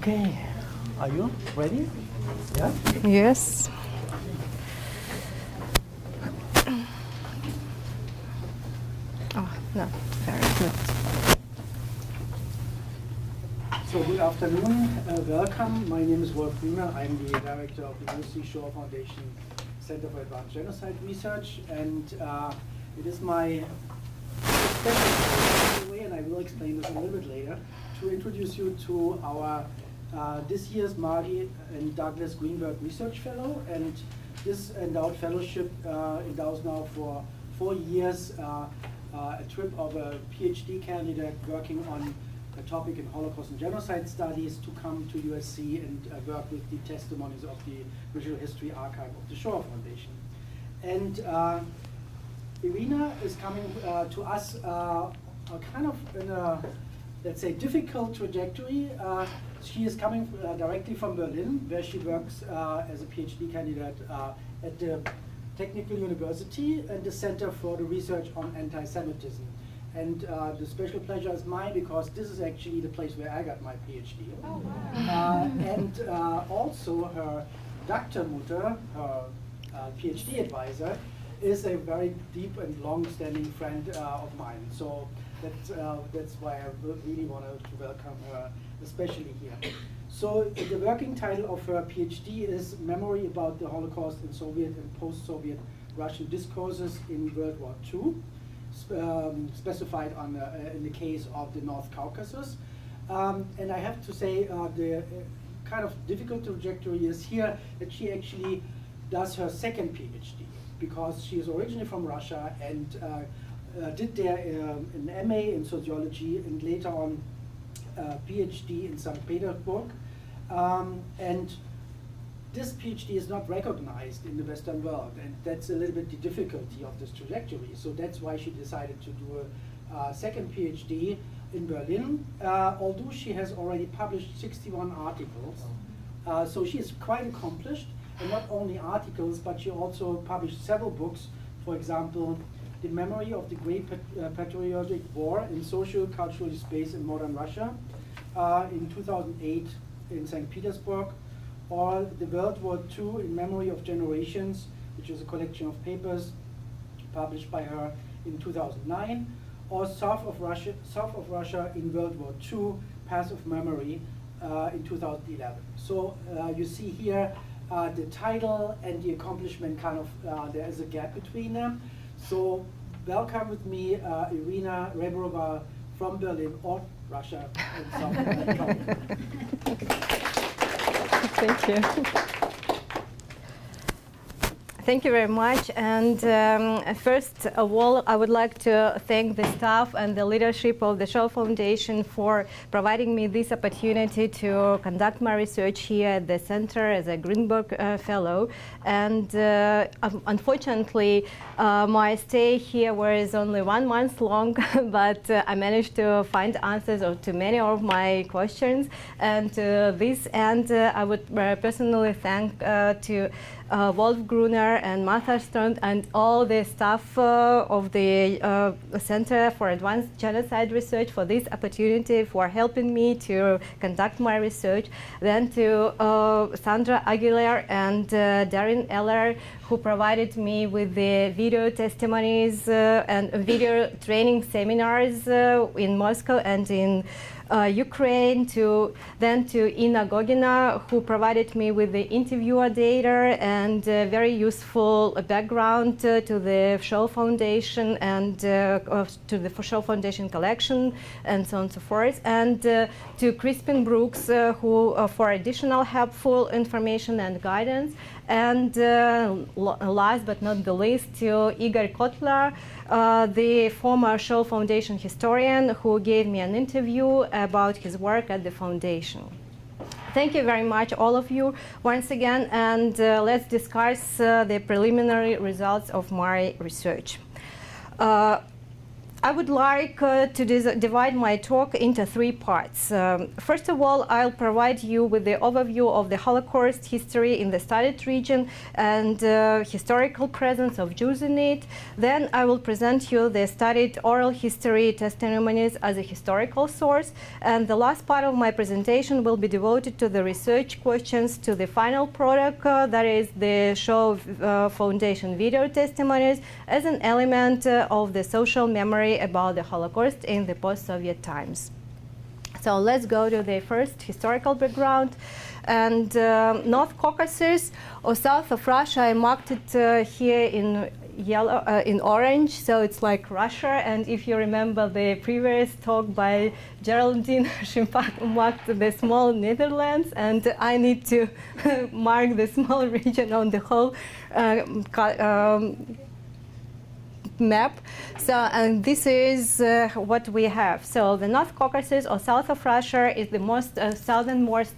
Okay, are you ready? Yeah? Yes. Oh, no, very good. So good afternoon, welcome. My name is Wolf Greenberg. I'm the director of the USC Shoah Foundation Center for Advanced Genocide Research, and it is my special way, and I will explain this a little bit later, to introduce you to our this year's Margee and Douglas Greenberg Research Fellow, and this endowed fellowship endows now for 4 years a trip of a PhD candidate working on a topic in Holocaust and Genocide studies to come to USC and work with the testimonies of the Visual History Archive of the Shoah Foundation. And Irina is coming to us kind of in a, let's say, difficult trajectory. She is coming directly from Berlin, where she works as a PhD candidate at the Technical University and the Center for the Research on Antisemitism. And the special pleasure is mine because this is actually the place where I got my PhD. Oh, wow. And also her Dr. Mutter, her PhD advisor, is a very deep and long-standing friend of mine. So that's why I really wanted to welcome her, especially here. So the working title of her PhD is Memory about the Holocaust in Soviet and post-Soviet Russian Discourses in World War II, specified on in the case of the North Caucasus. And I have to say the kind of difficult trajectory is here that she actually does her second PhD, because she is originally from Russia and did there an MA in sociology and later on PhD in St. Petersburg. And this PhD is not recognized in the Western world, and that's a little bit the difficulty of this trajectory. So that's why she decided to do a second PhD in Berlin, although she has already published 61 articles. So she is quite accomplished, and not only articles, but she also published several books. For example, The Memory of the Great Patriotic War in Socio-Cultural Space in Modern Russia in 2008 in St. Petersburg, or The World War II in Memory of Generations, which is a collection of papers published by her in 2009, or South of Russia in World War II, Path of Memory in 2011. So you see here the title and the accomplishment kind of, there is a gap between them. So welcome with me, Irina Rebrova from Berlin, or Russia, and South America. Thank you. Thank you very much. And first of all, I would like to thank the staff and the leadership of the Shoah Foundation for providing me this opportunity to conduct my research here at the center as a Greenberg Fellow. And unfortunately, my stay here was only 1 month long, but I managed to find answers to many of my questions. And to this end, I would personally thank to Wolf Gruner and Martha Stern and all the staff of the Center for Advanced Genocide Research for this opportunity, for helping me to conduct my research. Then to Sandra Aguilar and Darren Eller, who provided me with the video testimonies and video training seminars in Moscow and in Ukraine, then to Inna Gogina, who provided me with the interviewer data and very useful background to the Shoah Foundation and to the Shoah Foundation collection and so on and so forth, and to Crispin Brooks, who for additional helpful information and guidance. And last but not the least, to Igor Kotler, the former Shoah Foundation historian, who gave me an interview about his work at the foundation. Thank you very much, all of you, once again, and let's discuss the preliminary results of my research. I would like to divide my talk into three parts. First of all, I'll provide you with the overview of the Holocaust history in the studied region and historical presence of Jews in it. Then I will present you the studied oral history testimonies as a historical source. And the last part of my presentation will be devoted to the research questions to the final product, that is the Shoah Foundation video testimonies, as an element of the social memory about the Holocaust in the post-Soviet times. So let's go to the first historical background. And North Caucasus, or south of Russia, I marked it here in yellow, in orange, so it's like Russia. And if you remember the previous talk by Geraldine, she marked the small Netherlands, and I need to mark the small region on the whole map. So, and this is what we have. So the North Caucasus, or south of Russia, is the most southernmost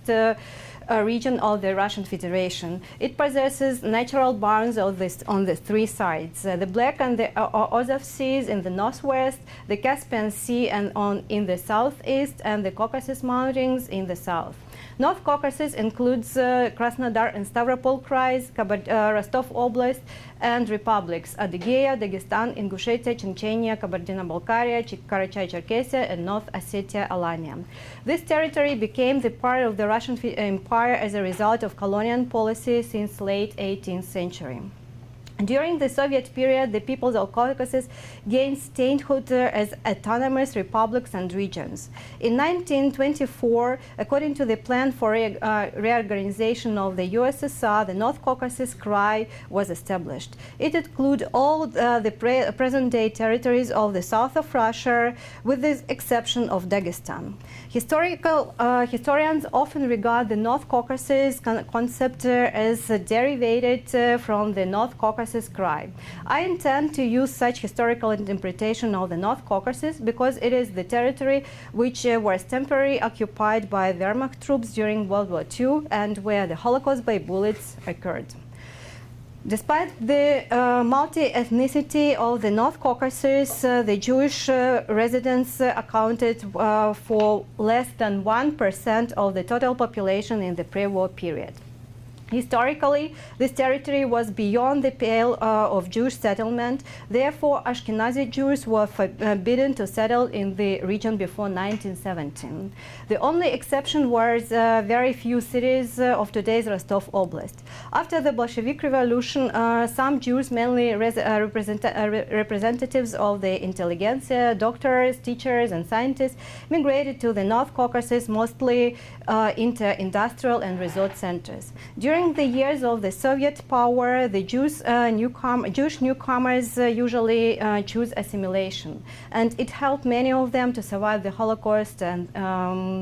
region of the Russian Federation. It possesses natural boundaries on the three sides: the Black and the Azov Seas in the northwest, the Caspian Sea in the southeast, and the Caucasus Mountains in the south. North Caucasus includes Krasnodar and Stavropol Krais, Rostov Oblast, and republics Adygea, Dagestan, Ingushetia, Chechnya, Kabardino-Balkaria, Karachay-Cherkessia, and North Ossetia-Alania. This territory became the part of the Russian Empire as a result of colonial policy since late 18th century. During the Soviet period, the peoples of Caucasus gained statehood as autonomous republics and regions. In 1924, according to the plan for reorganization of the USSR, the North Caucasus Krai was established. It included all the present-day territories of the south of Russia, with the exception of Dagestan. Historians often regard the North Caucasus concept as derivated from the North Caucasus Krai. I intend to use such historical interpretation of the North Caucasus because it is the territory which was temporarily occupied by Wehrmacht troops during World War II and where the Holocaust by bullets occurred. Despite the multi-ethnicity of the North Caucasus, the Jewish residents accounted for less than 1% of the total population in the pre-war period. Historically, this territory was beyond the pale of Jewish settlement. Therefore, Ashkenazi Jews were forbidden to settle in the region before 1917. The only exception was very few cities of today's Rostov Oblast. After the Bolshevik Revolution, some Jews, mainly representatives of the intelligentsia, doctors, teachers, and scientists, migrated to the North Caucasus, mostly into industrial and resort centers. During the years of the Soviet power, the Jewish newcomers usually choose assimilation, and it helped many of them to survive the Holocaust and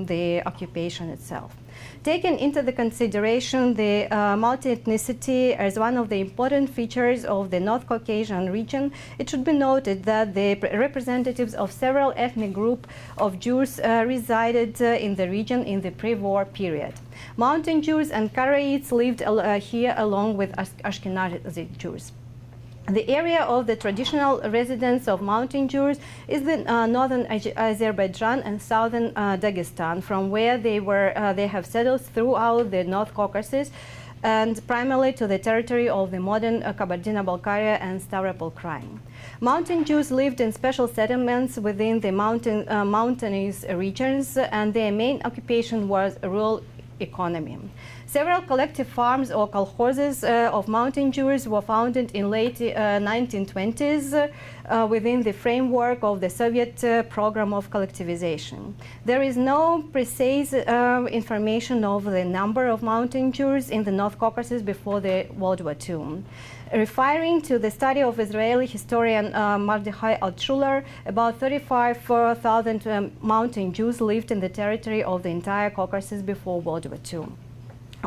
the occupation itself. Taking into the consideration the multi-ethnicity as one of the important features of the North Caucasian region, it should be noted that the representatives of several ethnic groups of Jews resided in the region in the pre-war period. Mountain Jews and Karaites lived here along with Ashkenazi Jews. The area of the traditional residence of Mountain Jews is the northern Azerbaijan and southern Dagestan, from where they have settled throughout the North Caucasus and primarily to the territory of the modern Kabardino-Balkaria and Stavropol Krai. Mountain Jews lived in special settlements within the mountainous regions, and their main occupation was rural economy. Several collective farms or kolkhozes of Mountain Jews were founded in late 1920s within the framework of the Soviet program of collectivization. There is no precise information of the number of Mountain Jews in the North Caucasus before the World War II. Referring to the study of Israeli historian Mordechai Altshuler, about 35,000 Mountain Jews lived in the territory of the entire Caucasus before World War II.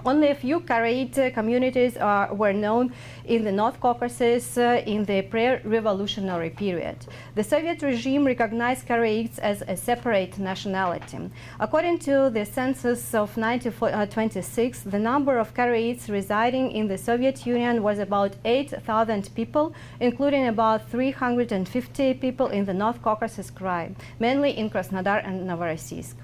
Only a few Karaite communities were known in the North Caucasus in the pre-revolutionary period. The Soviet regime recognized Karaites as a separate nationality. According to the census of 1926, the number of Karaites residing in the Soviet Union was about 8,000 people, including about 350 people in the North Caucasus Krai, mainly in Krasnodar and Novorossiysk.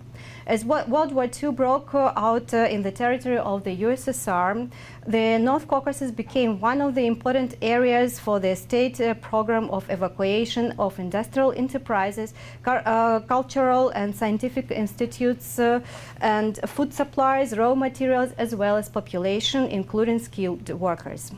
As World War II broke out in the territory of the USSR, the North Caucasus became one of the important areas for the state program of evacuation of industrial enterprises, cultural and scientific institutes, and food supplies, raw materials, as well as population, including skilled workers.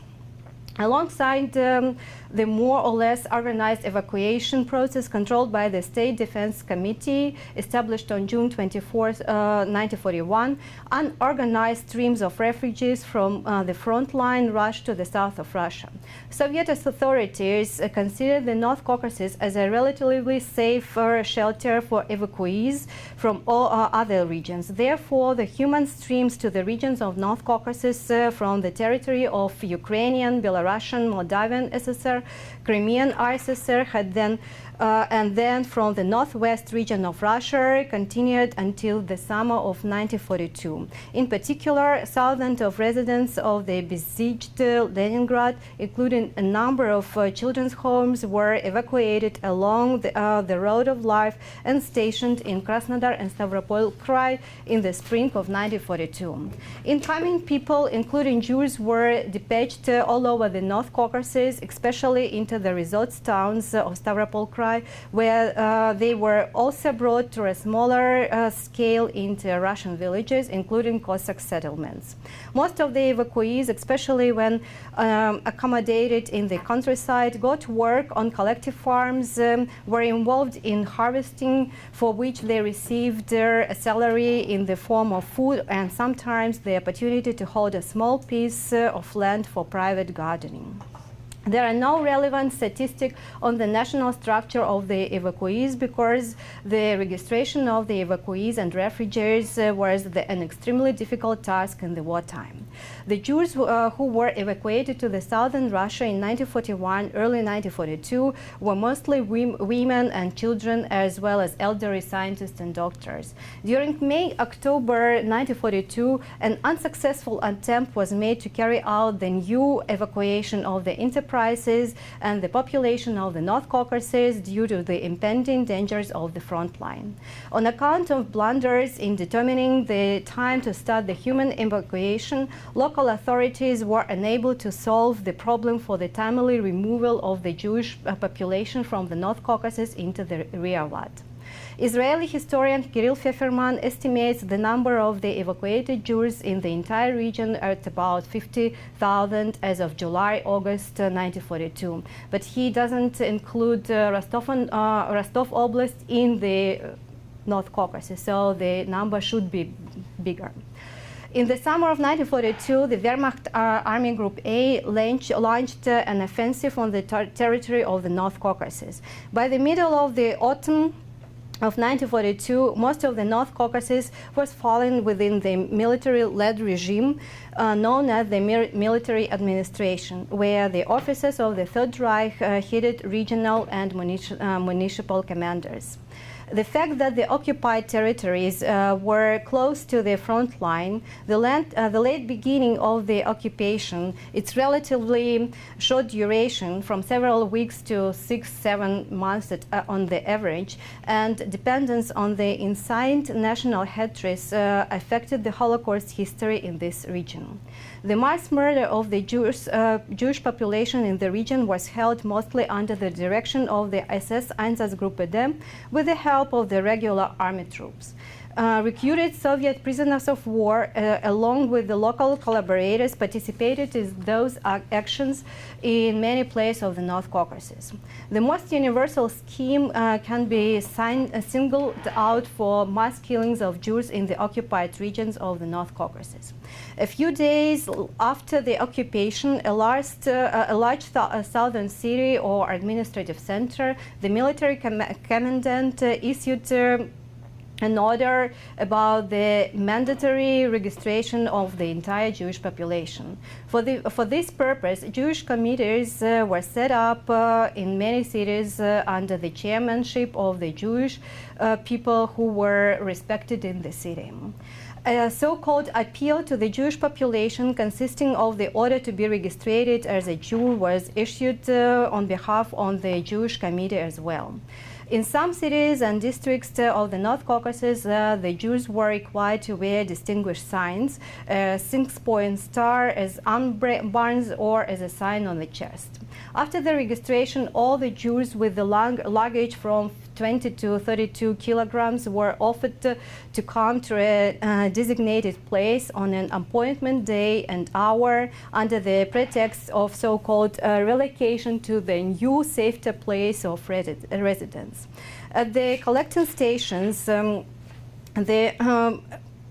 Alongside the more or less organized evacuation process controlled by the State Defense Committee, established on June 24, 1941, unorganized streams of refugees from the front line rushed to the south of Russia. Soviet authorities considered the North Caucasus as a relatively safe shelter for evacuees from all other regions. Therefore, the human streams to the regions of North Caucasus from the territory of Ukrainian, Belarusian, Moldavian SSR, Crimean RSSR and then from the northwest region of Russia continued until the summer of 1942. In particular, thousands of residents of the besieged Leningrad, including a number of children's homes, were evacuated along the road of life and stationed in Krasnodar and Stavropol Krai in the spring of 1942. Incoming people, including Jews, were dispatched all over the North Caucasus, especially into the resort towns of Stavropol Krai, where they were also brought to a smaller scale into Russian villages, including Cossack settlements. Most of the evacuees, especially when accommodated in the countryside, got work on collective farms, were involved in harvesting, for which they received a salary in the form of food and sometimes the opportunity to hold a small piece of land for private gardening. There are no relevant statistics on the national structure of the evacuees because the registration of the evacuees and refugees was an extremely difficult task in the wartime. The Jews who were evacuated to the southern Russia in 1941, early 1942, were mostly women and children, as well as elderly scientists and doctors. During May-October 1942, an unsuccessful attempt was made to carry out the new evacuation of the enterprises and the population of the North Caucasus due to the impending dangers of the front line. On account of blunders in determining the time to start the human evacuation, local authorities were unable to solve the problem for the timely removal of the Jewish population from the North Caucasus into the Rearwad. Israeli historian Kirill Pfefferman estimates the number of the evacuated Jews in the entire region at about 50,000 as of July-August 1942, but he doesn't include Rostov Oblast in the North Caucasus, so the number should be bigger. In the summer of 1942, the Wehrmacht Army Group A launched an offensive on the territory of the North Caucasus. By the middle of the autumn of 1942, most of the North Caucasus was falling within the military-led regime known as the military administration, where the officers of the Third Reich headed regional and municipal commanders. The fact that the occupied territories were close to the front line, the late beginning of the occupation, its relatively short duration from several weeks to 6-7 months on the average, and dependence on the inside national hatred affected the Holocaust history in this region. The mass murder of the Jewish population in the region was held mostly under the direction of the SS Einsatzgruppe D with the help of the regular army troops. Recruited Soviet prisoners of war, along with the local collaborators, participated in those actions in many places of the North Caucasus. The most universal scheme can be singled out for mass killings of Jews in the occupied regions of the North Caucasus. A few days after the occupation, a large southern city or administrative center, the military commandant issued an order about the mandatory registration of the entire Jewish population. For this purpose, Jewish committees were set up in many cities under the chairmanship of the Jewish people who were respected in the city. A so-called appeal to the Jewish population consisting of the order to be registered as a Jew was issued on behalf of the Jewish committee as well. In some cities and districts of the North Caucasus, the Jews were required to wear distinguished signs, a 6-point star as armbands or as a sign on the chest. After the registration, all the Jews with the luggage from 20 to 32 kilograms were offered to come to a designated place on an appointment day and hour under the pretext of so-called relocation to the new safer place of residence. At the collecting stations, the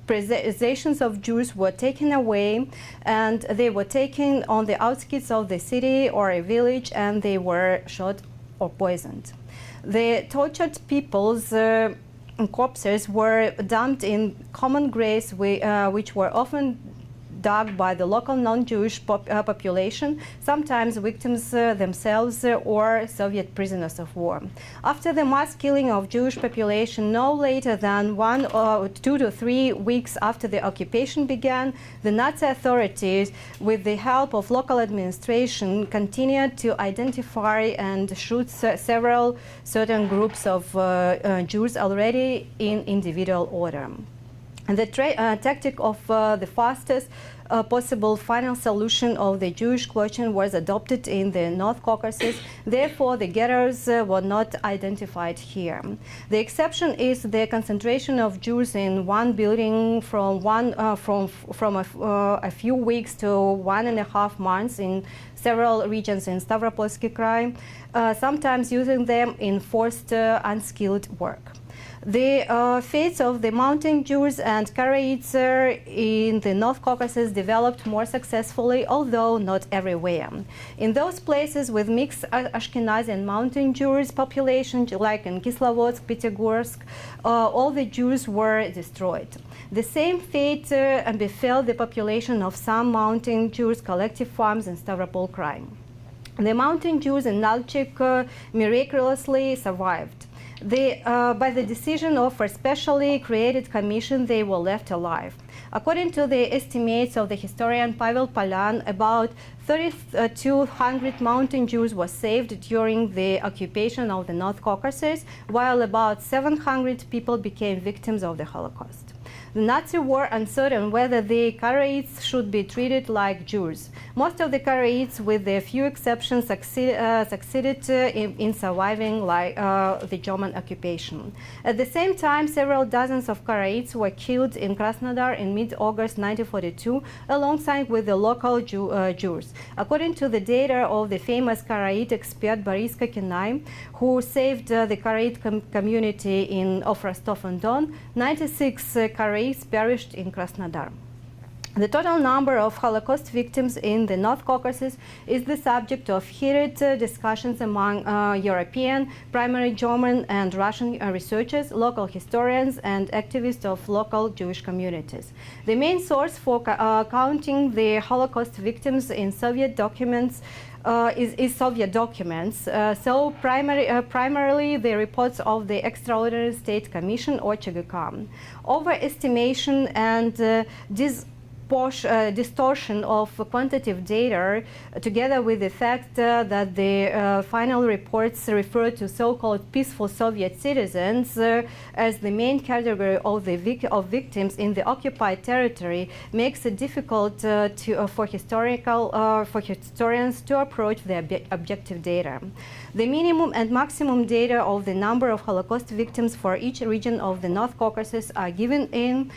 possessions of Jews were taken away, and they were taken on the outskirts of the city or a village, and they were shot or poisoned. The tortured people's corpses were dumped in common graves, which were often dug by the local non-Jewish population, sometimes victims themselves or Soviet prisoners of war. After the mass killing of Jewish population, no later than 2 to 3 weeks after the occupation began, the Nazi authorities, with the help of local administration, continued to identify and shoot several certain groups of Jews already in individual order. The tactic of the fastest possible final solution of the Jewish question was adopted in the North Caucasus. Therefore, the ghettos were not identified here. The exception is the concentration of Jews in one building from a few weeks to 1.5 months in several regions in Stavropolsky Krai, sometimes using them in forced unskilled work. The fates of the mountain Jews and Karaites in the North Caucasus developed more successfully, although not everywhere. In those places with mixed Ashkenazi and mountain Jews population, like in Kislovodsk, Pyatigorsk, all the Jews were destroyed. The same fate befell the population of some mountain Jews collective farms in Stavropol Krai. The mountain Jews in Nalchik miraculously survived. By the decision of a specially created commission, they were left alive. According to the estimates of the historian Pavel Palan, about 3,200 mountain Jews were saved during the occupation of the North Caucasus, while about 700 people became victims of the Holocaust. The Nazis were uncertain whether the Karaites should be treated like Jews. Most of the Karaites, with a few exceptions, succeeded in surviving the German occupation. At the same time, several dozens of Karaites were killed in Krasnodar in mid-August 1942, alongside with the local Jews. According to the data of the famous Karaite expert Boris Kokinai, who saved the Karaite community of Rostov-on-Don, 96 Karaites perished in Krasnodar. The total number of Holocaust victims in the North Caucasus is the subject of heated discussions among European, primarily German and Russian researchers, local historians, and activists of local Jewish communities. The main source for counting the Holocaust victims in Soviet documents is Soviet documents, so primarily the reports of the Extraordinary State Commission or ЧГК. Overestimation and distortion of quantitative data, together with the fact that the final reports refer to so-called peaceful Soviet citizens as the main category of victims in the occupied territory, makes it difficult for historians to approach the objective data. The minimum and maximum data of the number of Holocaust victims for each region of the North Caucasus are given in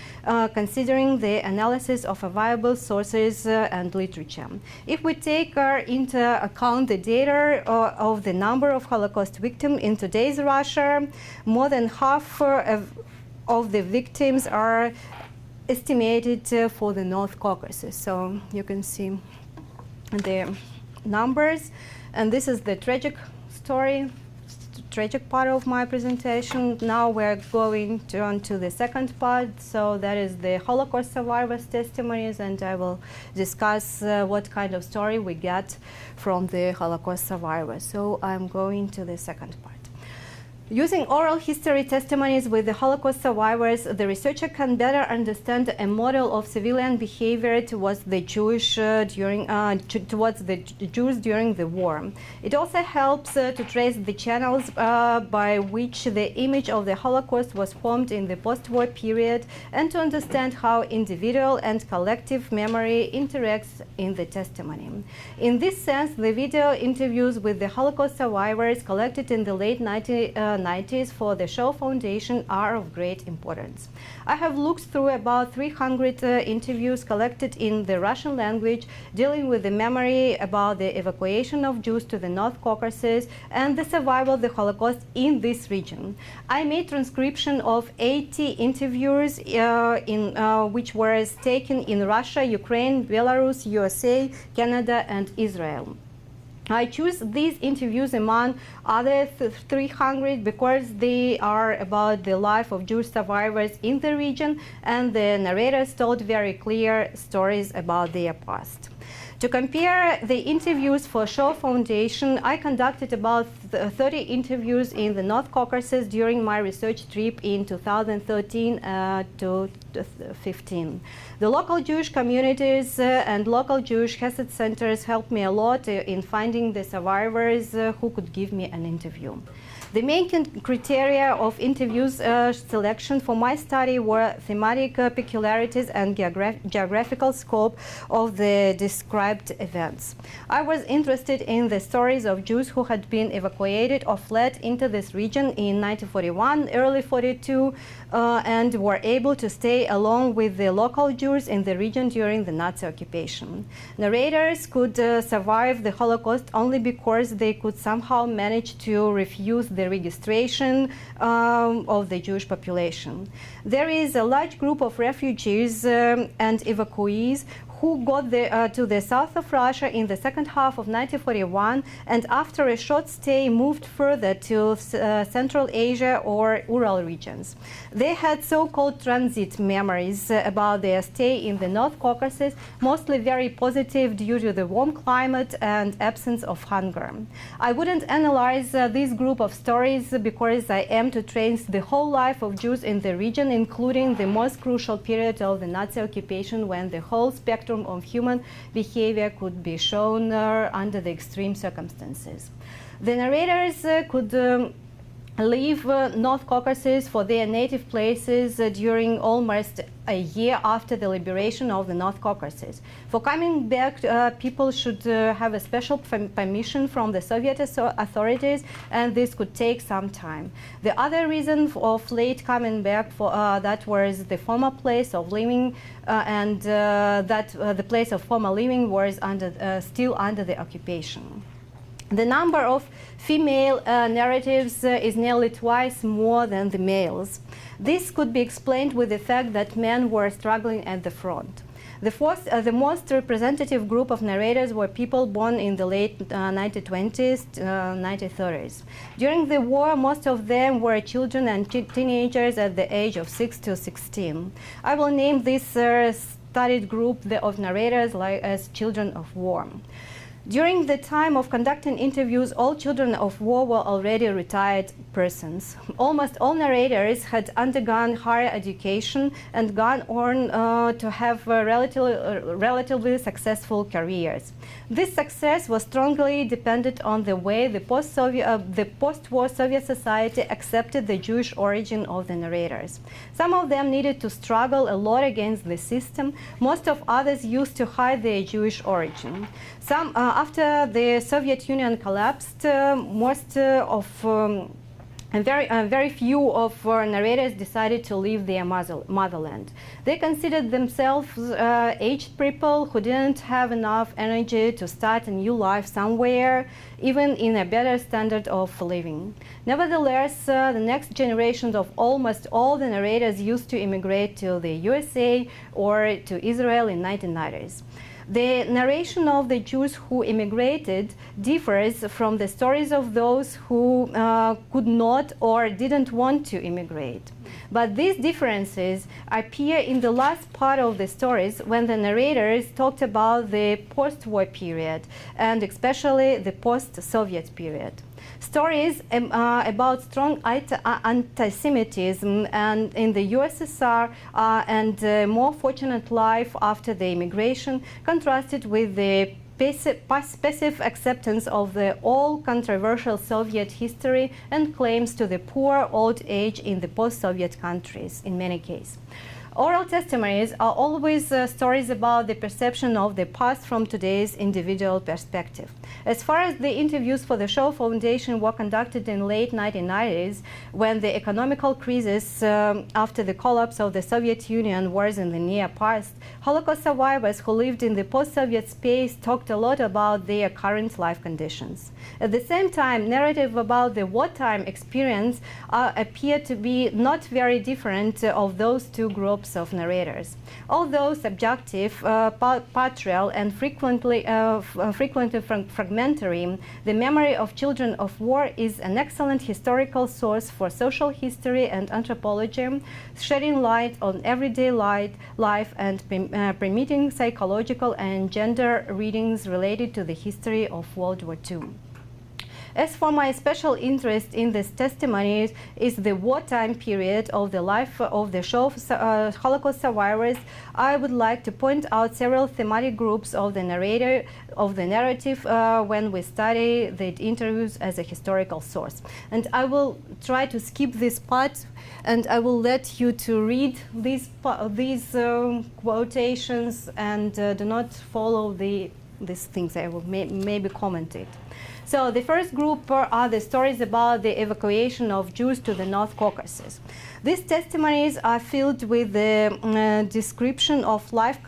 considering the analysis of available sources and literature. If we take into account the data of the number of Holocaust victims in today's Russia, more than half of the victims are estimated for the North Caucasus. So you can see the numbers, and this is the tragic story tragic part of my presentation. Now we're going on to the second part, so that is the Holocaust survivors' testimonies, and I will discuss what kind of story we get from the Holocaust survivors. So I'm going to the second part. Using oral history testimonies with the Holocaust survivors, the researcher can better understand a model of civilian behavior towards the Jews during the war. It also helps to trace the channels by which the image of the Holocaust was formed in the post-war period, and to understand how individual and collective memory interacts in the testimony. In this sense, the video interviews with the Holocaust survivors collected in the late 90s for the Shoah Foundation are of great importance. I have looked through about 300 interviews collected in the Russian language dealing with the memory about the evacuation of Jews to the North Caucasus and the survival of the Holocaust in this region. I made transcription of 80 interviews which were taken in Russia, Ukraine, Belarus, USA, Canada, and Israel. I choose these interviews among other 300 because they are about the life of Jewish survivors in the region, and the narrators told very clear stories about their past. To compare the interviews for Shoah Foundation, I conducted about 30 interviews in the North Caucasus during my research trip in 2013 to 2015. The local Jewish communities and local Jewish Hesed centers helped me a lot in finding the survivors who could give me an interview. The main criteria of interviews selection for my study were thematic peculiarities and geographical scope of the described events. I was interested in the stories of Jews who had been evacuated or fled into this region in 1941, early 42, and were able to stay along with the local Jews in the region during the Nazi occupation. Narrators could survive the Holocaust only because they could somehow manage to refuse the registration of the Jewish population. There is a large group of refugees and evacuees who got to the south of Russia in the second half of 1941, and after a short stay moved further to Central Asia or Ural regions. They had so-called transit memories about their stay in the North Caucasus, mostly very positive due to the warm climate and absence of hunger. I wouldn't analyze this group of stories because I am to trace the whole life of Jews in the region, including the most crucial period of the Nazi occupation when the whole spectrum of human behavior could be shown under the extreme circumstances. The narrators could leave North Caucasus for their native places during almost a year after the liberation of the North Caucasus. For coming back, people should have a special permission from the Soviet authorities, and this could take some time. The other reason of late coming back that was the former place of living, and that the place of former living was still under the occupation. The number of female narratives is nearly twice more than the males. This could be explained with the fact that men were struggling at the front. The most representative group of narrators were people born in the late 1920s, 1930s. During the war, most of them were children and teenagers at the age of 6 to 16. I will name this studied group of narrators as children of war. During the time of conducting interviews, all children of war were already retired persons. Almost all narrators had undergone higher education and gone on to have relatively successful careers. This success was strongly dependent on the way the post-war Soviet society accepted the Jewish origin of the narrators. Some of them needed to struggle a lot against the system. Most of others used to hide their Jewish origin. After the Soviet Union collapsed, very few of narrators decided to leave their motherland. They considered themselves aged people who didn't have enough energy to start a new life somewhere even in a better standard of living. Nevertheless, the next generations of almost all the narrators used to immigrate to the USA or to Israel in 1990s. The narration of the Jews who immigrated differs from the stories of those who could not or didn't want to immigrate. But these differences appear in the last part of the stories when the narrators talked about the post-war period and especially the post-Soviet period. Stories about strong anti-Semitism and in the USSR and more fortunate life after the immigration contrasted with the passive acceptance of the all-controversial Soviet history and claims to the poor old age in the post-Soviet countries in many cases. Oral testimonies are always stories about the perception of the past from today's individual perspective. As far as the interviews for the Shoah Foundation were conducted in late 1990s, when the economical crisis after the collapse of the Soviet Union was in the near past, Holocaust survivors who lived in the post-Soviet space talked a lot about their current life conditions. At the same time, narrative about the wartime experience appear to be not very different of those two groups of narrators. Although subjective, partial, and frequently fragmentary, the memory of children of war is an excellent historical source for social history and anthropology, shedding light on everyday life and permitting psychological and gender readings related to the history of World War II. As for my special interest in these testimonies is the wartime period of the life of the Shoah Holocaust survivors, I would like to point out several thematic groups of the narrative when we study the interviews as a historical source. And I will try to skip this part, and I will let you to read these quotations and do not follow these things. I will maybe comment it. So the first group are the stories about the evacuation of Jews to the North Caucasus. These testimonies are filled with the description of the life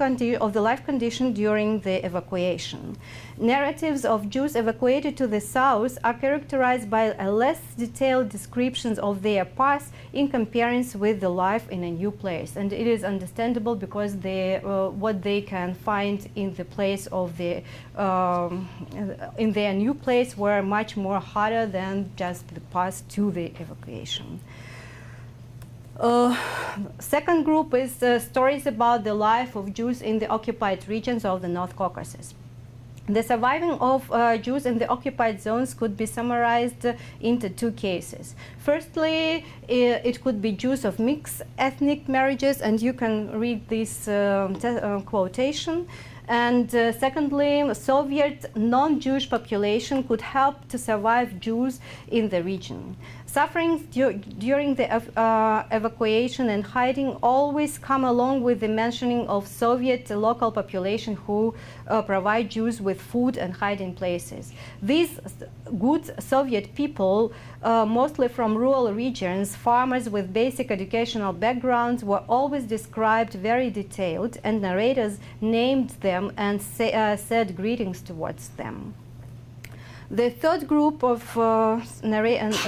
condition during the evacuation. Narratives of Jews evacuated to the south are characterized by a less detailed descriptions of their past in comparison with the life in a new place, and it is understandable because what they can find in the place of in their new place were much more harder than just the path to the evacuation. Second group is stories about the life of Jews in the occupied regions of the North Caucasus. The surviving of Jews in the occupied zones could be summarized into two cases. Firstly, it could be Jews of mixed ethnic marriages, and you can read this quotation. And secondly, Soviet non-Jewish population could help to survive Jews in the region. Sufferings during the evacuation and hiding always come along with the mentioning of Soviet local population who provide Jews with food and hiding places. These good Soviet people, mostly from rural regions, farmers with basic educational backgrounds, were always described very detailed, and narrators named them and said greetings towards them. The third group of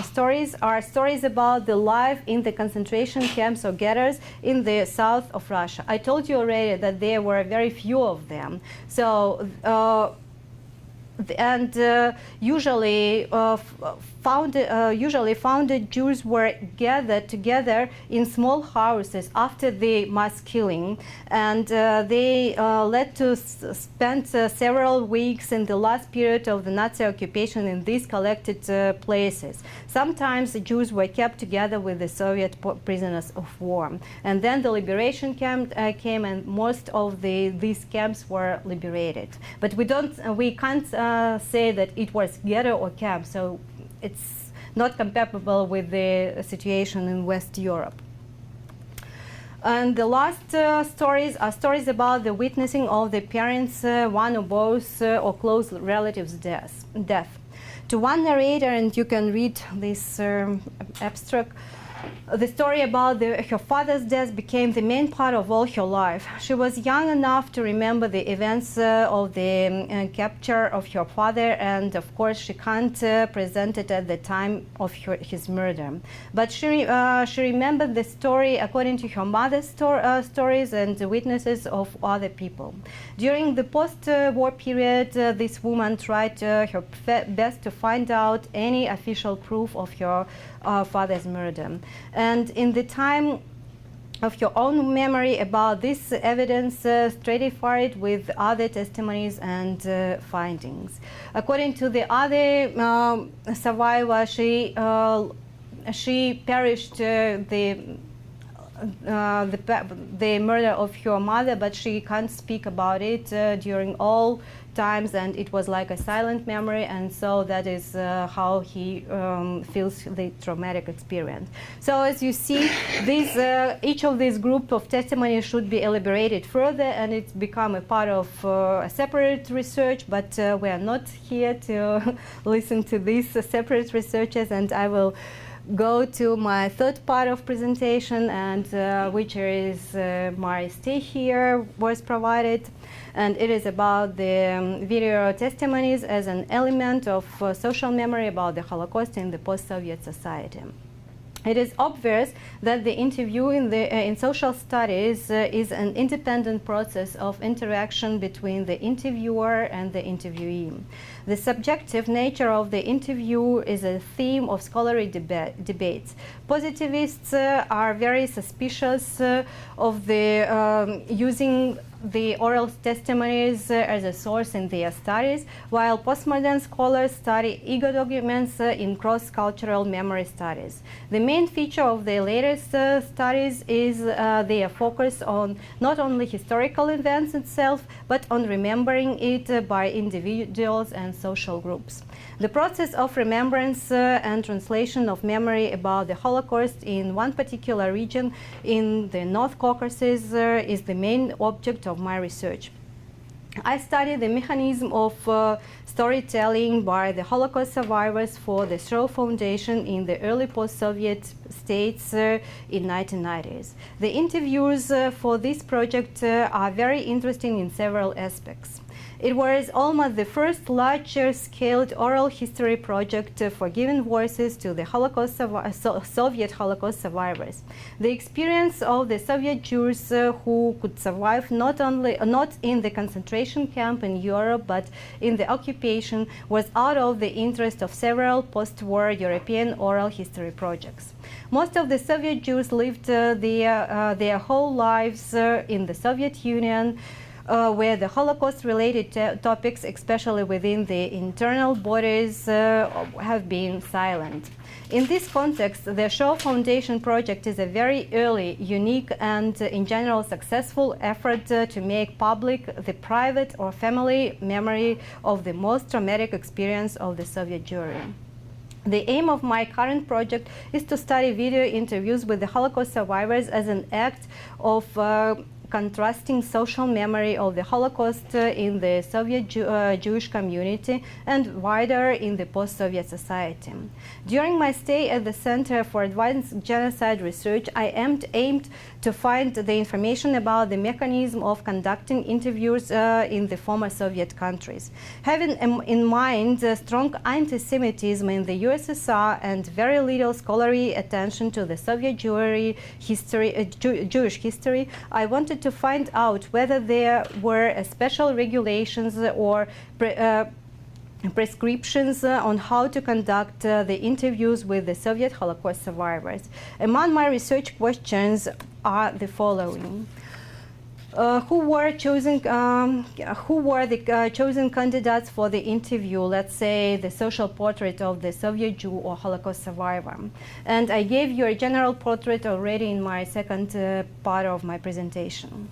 stories are stories about the life in the concentration camps or ghettos in the south of Russia. I told you already that there were very few of them. So, usually founded Jews were gathered together in small houses after the mass killing, and they led to spend several weeks in the last period of the Nazi occupation in these collected places. Sometimes the Jews were kept together with the Soviet prisoners of war, and then the liberation camp came, and most of these camps were liberated. But we can't say that it was ghetto or camp, so it's not comparable with the situation in West Europe. And the last stories are stories about the witnessing of the parents, one or both or close relatives' death. To one narrator, and you can read this abstract, The story about her father's death became the main part of all her life. She was young enough to remember the events of the capture of her father, and of course she can't present it at the time of his murder. But she remembered the story according to her mother's stories and the witnesses of other people. During the post-war period, this woman tried her best to find out any official proof of her father's murder. And in the time of your own memory about this evidence, stratified with other testimonies and findings. According to the other survivor, she perished the murder of her mother, but she can't speak about it during all times, and it was like a silent memory, and so that is how he feels the traumatic experience. So as you see, each of these group of testimonies should be elaborated further, and it's become a part of a separate research, but we are not here to listen to these separate researches, and I will go to my third part of presentation, and which is my stay here was provided, and it is about the video testimonies as an element of social memory about the Holocaust in the post-Soviet society. It is obvious that the interview in social studies is an independent process of interaction between the interviewer and the interviewee. The subjective nature of the interview is a theme of scholarly debates. Positivists are very suspicious of using the oral testimonies as a source in their studies, while postmodern scholars study ego documents in cross-cultural memory studies. The main feature of the latest studies is their focus on not only historical events itself, but on remembering it by individuals and social groups. The process of remembrance and translation of memory about the Holocaust in one particular region in the North Caucasus is the main object of my research. I study the mechanism of storytelling by the Holocaust survivors for the Shoah Foundation in the early post-Soviet states in 1990s. The interviews for this project are very interesting in several aspects. It was almost the first larger-scale oral history project for giving voices to the Soviet Holocaust survivors. The experience of the Soviet Jews who could survive not in the concentration camp in Europe, but in the occupation, was out of the interest of several post-war European oral history projects. Most of the Soviet Jews lived their whole lives in the Soviet Union, where the Holocaust-related topics, especially within the internal borders, have been silent. In this context, the Shoah Foundation project is a very early, unique, and in general successful effort to make public the private or family memory of the most traumatic experience of the Soviet Jewry. The aim of my current project is to study video interviews with the Holocaust survivors as an act of contrasting social memory of the Holocaust in the Soviet Jewish community and wider in the post-Soviet society. During my stay at the Center for Advanced Genocide Research, I aimed to find the information about the mechanism of conducting interviews in the former Soviet countries. Having in mind strong anti-Semitism in the USSR and very little scholarly attention to the Soviet Jewry history, Jewish history, I wanted to find out whether there were special regulations or prescriptions on how to conduct the interviews with the Soviet Holocaust survivors. Among my research questions are the following. Who were the chosen candidates for the interview, let's say the social portrait of the Soviet Jew or Holocaust survivor? And I gave you a general portrait already in my second part of my presentation.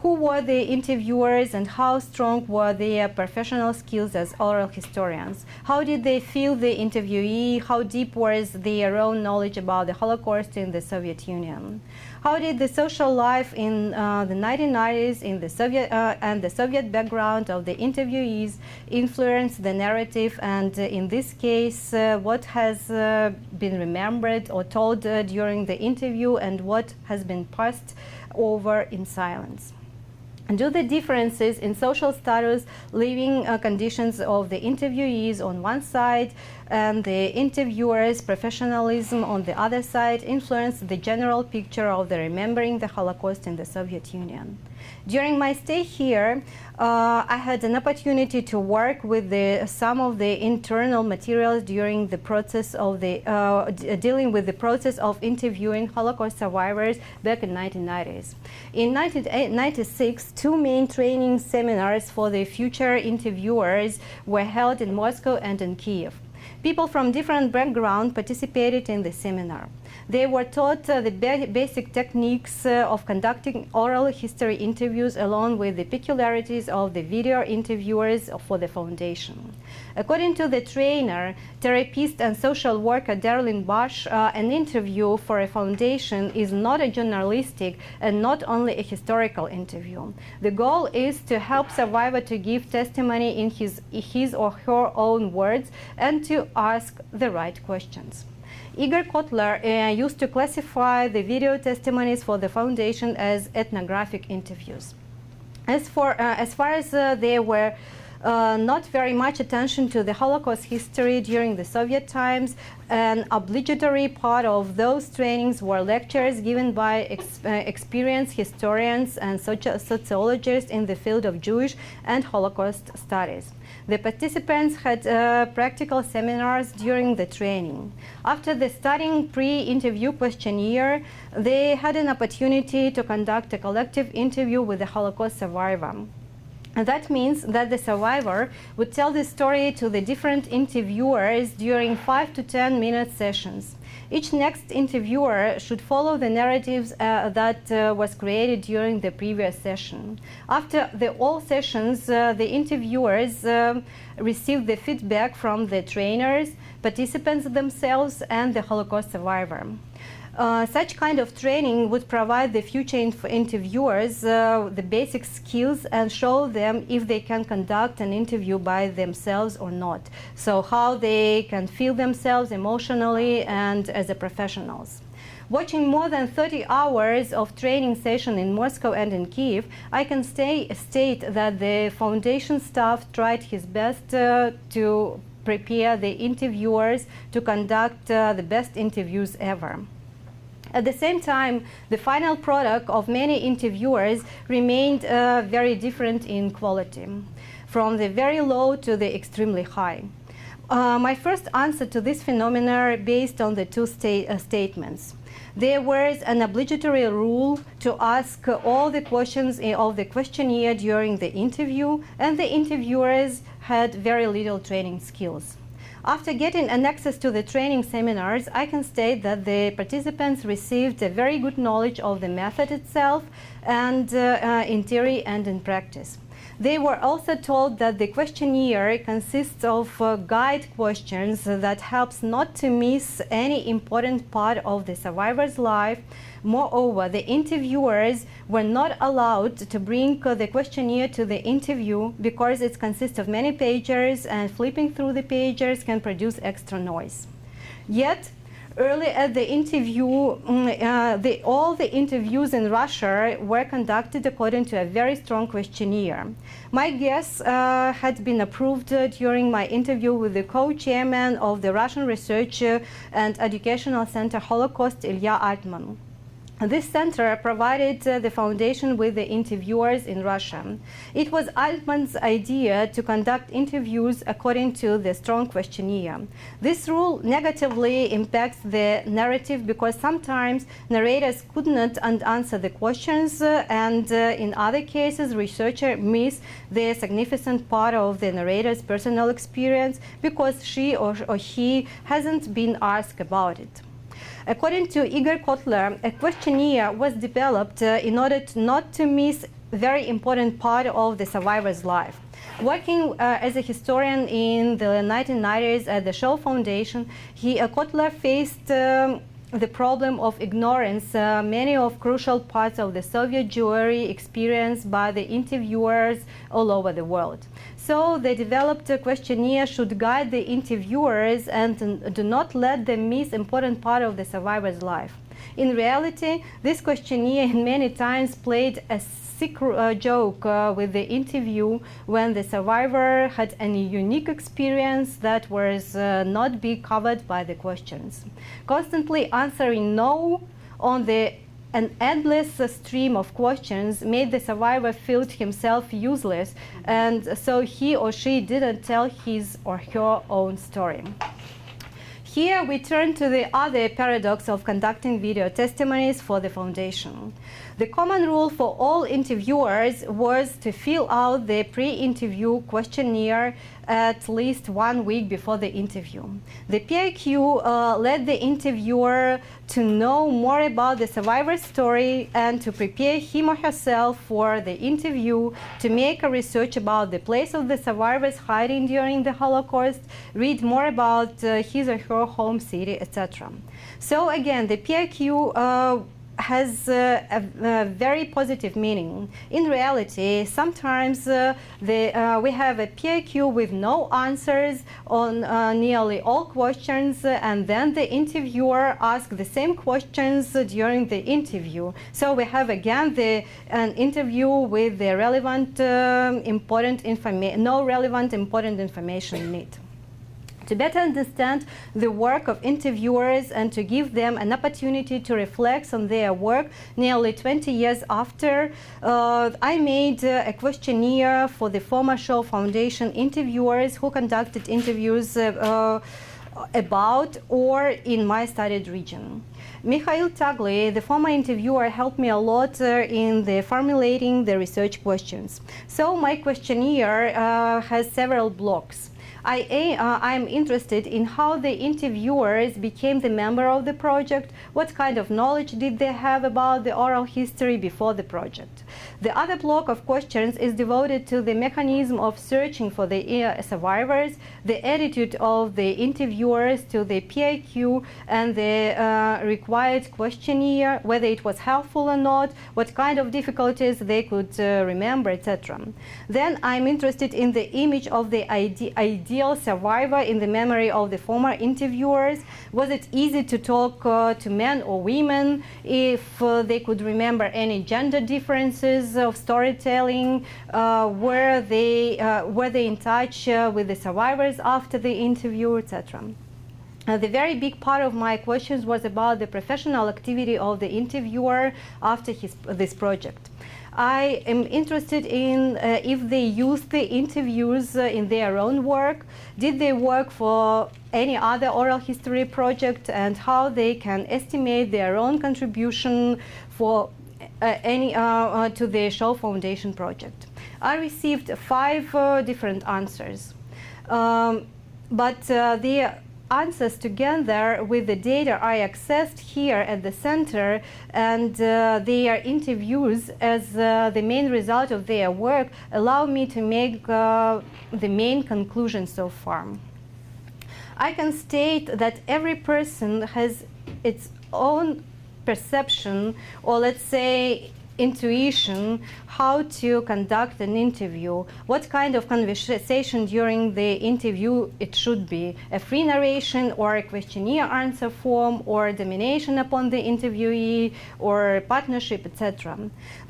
Who were the interviewers and how strong were their professional skills as oral historians? How did they feel the interviewee? How deep was their own knowledge about the Holocaust in the Soviet Union? How did the social life in the 1990s in the Soviet and the Soviet background of the interviewees influence the narrative, and in this case, what has been remembered or told during the interview and what has been passed over in silence? And do the differences in social status, living conditions of the interviewees on one side and the interviewers' professionalism on the other side influence the general picture of the remembering the Holocaust in the Soviet Union? During my stay here, I had an opportunity to work with some of the internal materials during the process of dealing with the process of interviewing Holocaust survivors back in 1990s. In 1996, two main training seminars for the future interviewers were held in Moscow and in Kiev. People from different backgrounds participated in the seminar. They were taught the basic techniques of conducting oral history interviews along with the peculiarities of the video interviewers for the foundation. According to the trainer, therapist and social worker Darlene Bosch, an interview for a foundation is not a journalistic and not only a historical interview. The goal is to help survivor to give testimony in his or her own words and to ask the right questions. Igor Kotler used to classify the video testimonies for the foundation as ethnographic interviews. As far as there were not very much attention to the Holocaust history during the Soviet times, an obligatory part of those trainings were lectures given by experienced historians and sociologists in the field of Jewish and Holocaust studies. The participants had practical seminars during the training. After the studying pre-interview questionnaire, they had an opportunity to conduct a collective interview with the Holocaust survivor. And that means that the survivor would tell the story to the different interviewers during 5 to 10 minute sessions. Each next interviewer should follow the narratives that was created during the previous session. After all sessions, the interviewers received the feedback from the trainers, participants themselves, and the Holocaust survivor. Such kind of training would provide the future interviewers the basic skills and show them if they can conduct an interview by themselves or not. So how they can feel themselves emotionally and as a professionals. Watching more than 30 hours of training session in Moscow and in Kiev, I can state that the foundation staff tried his best to prepare the interviewers to conduct the best interviews ever. At the same time, the final product of many interviewers remained very different in quality, from the very low to the extremely high. My first answer to this phenomenon based on the two statements. There was an obligatory rule to ask all the questions of the questionnaire during the interview, and the interviewers had very little training skills. After getting an access to the training seminars, I can state that the participants received a very good knowledge of the method itself and in theory and in practice. They were also told that the questionnaire consists of guide questions that helps not to miss any important part of the survivor's life. Moreover, the interviewers were not allowed to bring the questionnaire to the interview because it consists of many pages and flipping through the pages can produce extra noise. Yet, early at the interview, all the interviews in Russia were conducted according to a very strong questionnaire. My guess had been approved during my interview with the co-chairman of the Russian Research and Educational Center Holocaust, Ilya Altman. This center provided the foundation with the interviewers in Russia. It was Altman's idea to conduct interviews according to the strong questionnaire. This rule negatively impacts the narrative because sometimes narrators could not answer the questions, and in other cases, researchers miss the significant part of the narrator's personal experience because she or he hasn't been asked about it. According to Igor Kotler, a questionnaire was developed in order not to miss very important part of the survivor's life. Working as a historian in the 1990s at the Shoah Foundation, Kotler faced the problem of ignorance many of crucial parts of the Soviet Jewry experienced by the interviewers all over the world. So they developed a questionnaire should guide the interviewers and do not let them miss important part of the survivor's life. In reality, this questionnaire many times played a sick joke with the interview when the survivor had any unique experience that was not be covered by the questions. Constantly answering no on an endless stream of questions made the survivor feel himself useless, and so he or she didn't tell his or her own story. Here we turn to the other paradox of conducting video testimonies for the foundation. The common rule for all interviewers was to fill out the pre-interview questionnaire at least 1 week before the interview. The PIQ led the interviewer to know more about the survivor's story and to prepare him or herself for the interview, to make a research about the place of the survivor's hiding during the Holocaust, read more about his or her home city, etc. So again, the PIQ has a very positive meaning. In reality, sometimes we have a PIQ with no answers on nearly all questions, and then the interviewer asks the same questions during the interview. So we have again an interview with the relevant, important information, no relevant, important information need. To better understand the work of interviewers and to give them an opportunity to reflect on their work nearly 20 years after, I made a questionnaire for the former Shoah Foundation interviewers who conducted interviews about or in my studied region. Mikhail Tagli, the former interviewer, helped me a lot in formulating the research questions. So my questionnaire has several blocks. I'm interested in how the interviewers became the member of the project, what kind of knowledge did they have about the oral history before the project. The other block of questions is devoted to the mechanism of searching for the survivors, the attitude of the interviewers to the PIQ and the required questionnaire, whether it was helpful or not, what kind of difficulties they could remember, etc. Then I'm interested in the image of the ideal survivor in the memory of the former interviewers. Was it easy to talk to men or women, if they could remember any gender differences of storytelling, were they in touch with the survivors after the interview, etc. The very big part of my questions was about the professional activity of the interviewer after this project. I am interested in if they used the interviews in their own work, did they work for any other oral history project, and how they can estimate their own contribution for to the Shoah Foundation project. I received 5 different answers, but the answers together with the data I accessed here at the center and their interviews as the main result of their work allow me to make the main conclusion so far. I can state that every person has its own perception, or let's say intuition, how to conduct an interview, what kind of conversation during the interview it should be, a free narration or a questionnaire answer form, or domination upon the interviewee, or partnership, etc.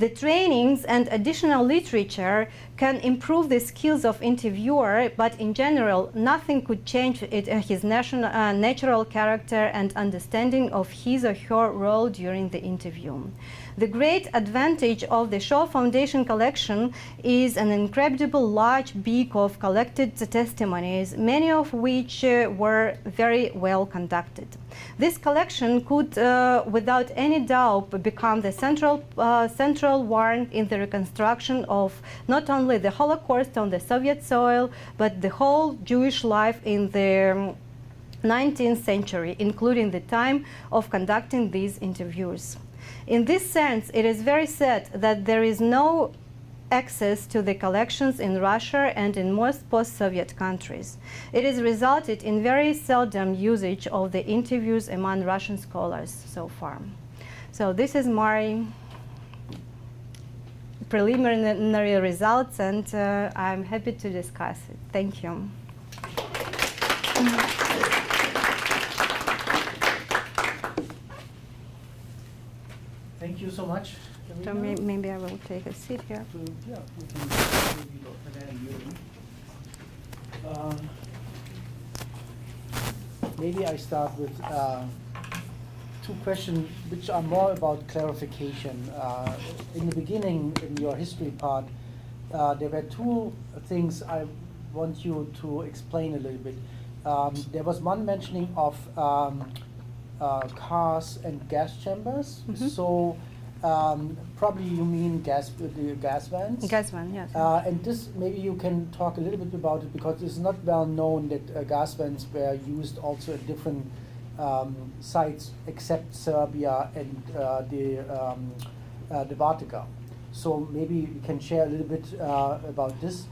The trainings and additional literature can improve the skills of interviewer, but in general nothing could change his natural character and understanding of his or her role during the interview. The great advantage of the Shoah Foundation collection is an incredible large book of collected testimonies, many of which were very well conducted. This collection could, without any doubt, become the central one in the reconstruction of not only the Holocaust on the Soviet soil, but the whole Jewish life in the 19th century, including the time of conducting these interviews. In this sense, it is very sad that there is no access to the collections in Russia and in most post-Soviet countries. It has resulted in very seldom usage of the interviews among Russian scholars so far. So this is my preliminary results, and I'm happy to discuss it. Thank you. Thank you so much. So maybe I will take a seat here. So, yeah, we can maybe go ahead and maybe I start with two questions which are more about clarification. In the beginning, in your history part, there were two things I want you to explain a little bit. There was one mentioning of cars and gas chambers. Mm-hmm. So probably you mean gas vans? Gas van, yes. And this, maybe you can talk a little bit about it, because it's not well known that gas vans were used also at different sites except Serbia and the Vatican. So maybe you can share a little bit about this,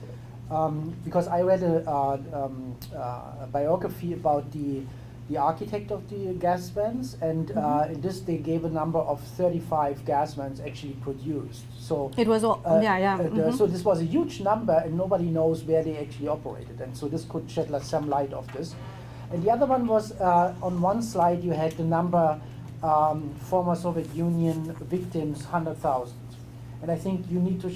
because I read a biography about the architect of the gas vans, and in this they gave a number of 35 gas vans actually produced. So it was all, so this was a huge number, and nobody knows where they actually operated, and so this could shed some light of this. And the other one was on one slide you had the number former Soviet Union victims, 100,000, and I think you need to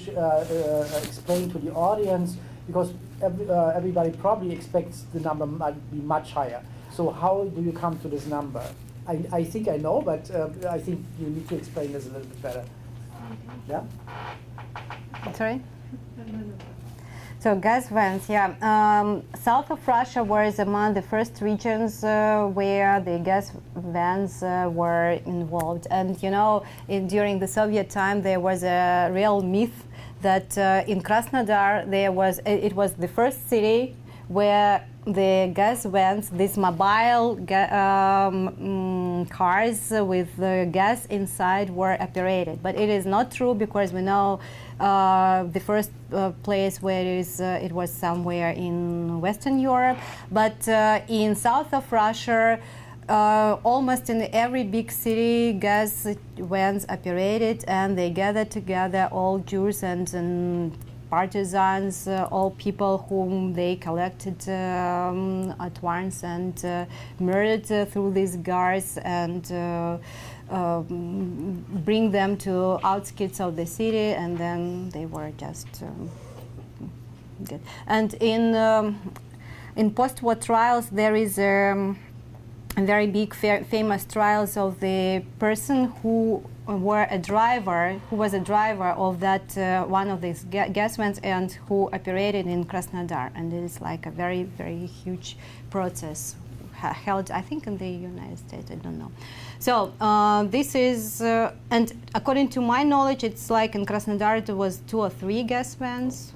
explain to the audience, because everybody probably expects the number might be much higher. So how do you come to this number? I think I know, but I think you need to explain this a little bit better. Yeah? Sorry? So gas vans, yeah. South of Russia was among the first regions where the gas vans were involved. And you know, during the Soviet time, there was a real myth that in Krasnodar, it was the first city where the gas vans, these mobile cars with gas inside, were operated. But it is not true, because we know the first place where it was somewhere in Western Europe. But in south of Russia, almost in every big city, gas vans operated, and they gathered together all Jews and partisans, all people whom they collected at once and murdered through these guards, and bring them to outskirts of the city, and then they were just dead. And in post-war trials, there is a very big famous trials of the person who was a driver of that one of these gas vans, and who operated in Krasnodar, and it is like a very, very huge process held, I think, in the United States, I don't know. So this is, and according to my knowledge, it's like in Krasnodar it was 2 or 3 gas vans.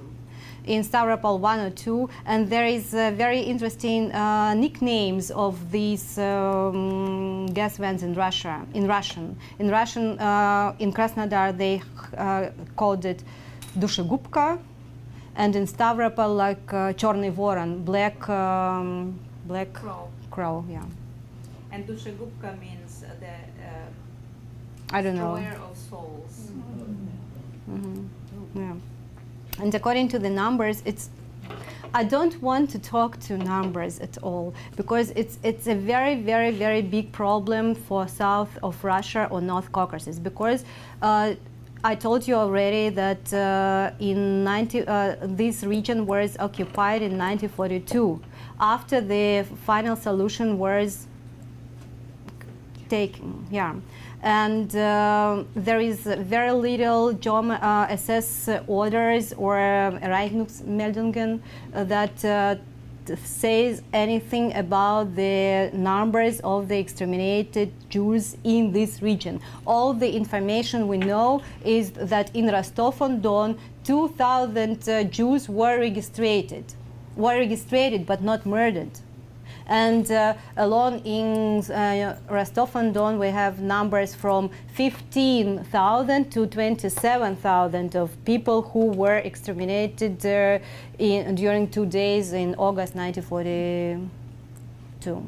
In Stavropol, 1 or 2, and there is very interesting nicknames of these gas vans in Russia. In Russian, in Krasnodar they called it Dushegubka, and in Stavropol like Chorny Voron, black crow, yeah. And Dushegubka means the I don't know. destroyer of souls. Yeah. And according to the numbers, I don't want to talk to numbers at all, because it's a very, very, very big problem for south of Russia or North Caucasus, because I told you already that this region was occupied in 1942, after the final solution was taken. Yeah. And there is very little SS orders or Rechnungsmeldungen that says anything about the numbers of the exterminated Jews in this region. All the information we know is that in Rostov-on-Don, 2,000 Jews were registered but not murdered. And alone in Rostov-on-Don, we have numbers from 15,000 to 27,000 of people who were exterminated during 2 days in August 1942.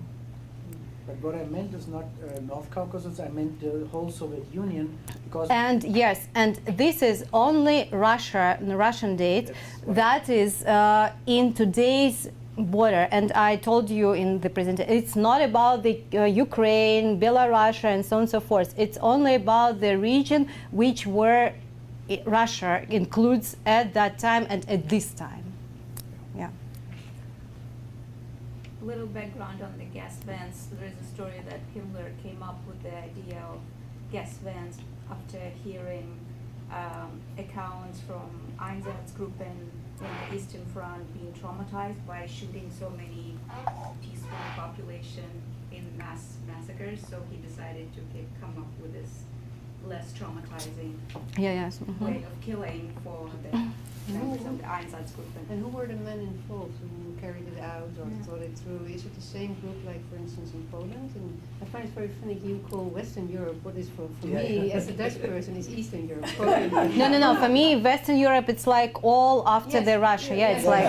But what I meant is not North Caucasus, I meant the whole Soviet Union, because... And yes, and this is only Russia, the Russian date. That is in today's border. And I told you in the presentation, it's not about the Ukraine, Belarus, and so on and so forth. It's only about the region which were Russia includes at that time and at this time. Yeah. Little background on the gas vans. There is a story that Himmler came up with the idea of gas vans after hearing accounts from Einsatzgruppen in the Eastern Front being traumatized by shooting so many peaceful population in mass massacres. So he decided to come up with this less traumatizing way of killing for the members of the Einsatzgruppen. And who were the men involved who carried it out or thought it through? Is it the same group like, for instance, in Poland? And I find it very funny you call Western Europe what is for me as a Dutch person is Eastern Europe. No. For me, Western Europe, it's like all after the Russia. It's like.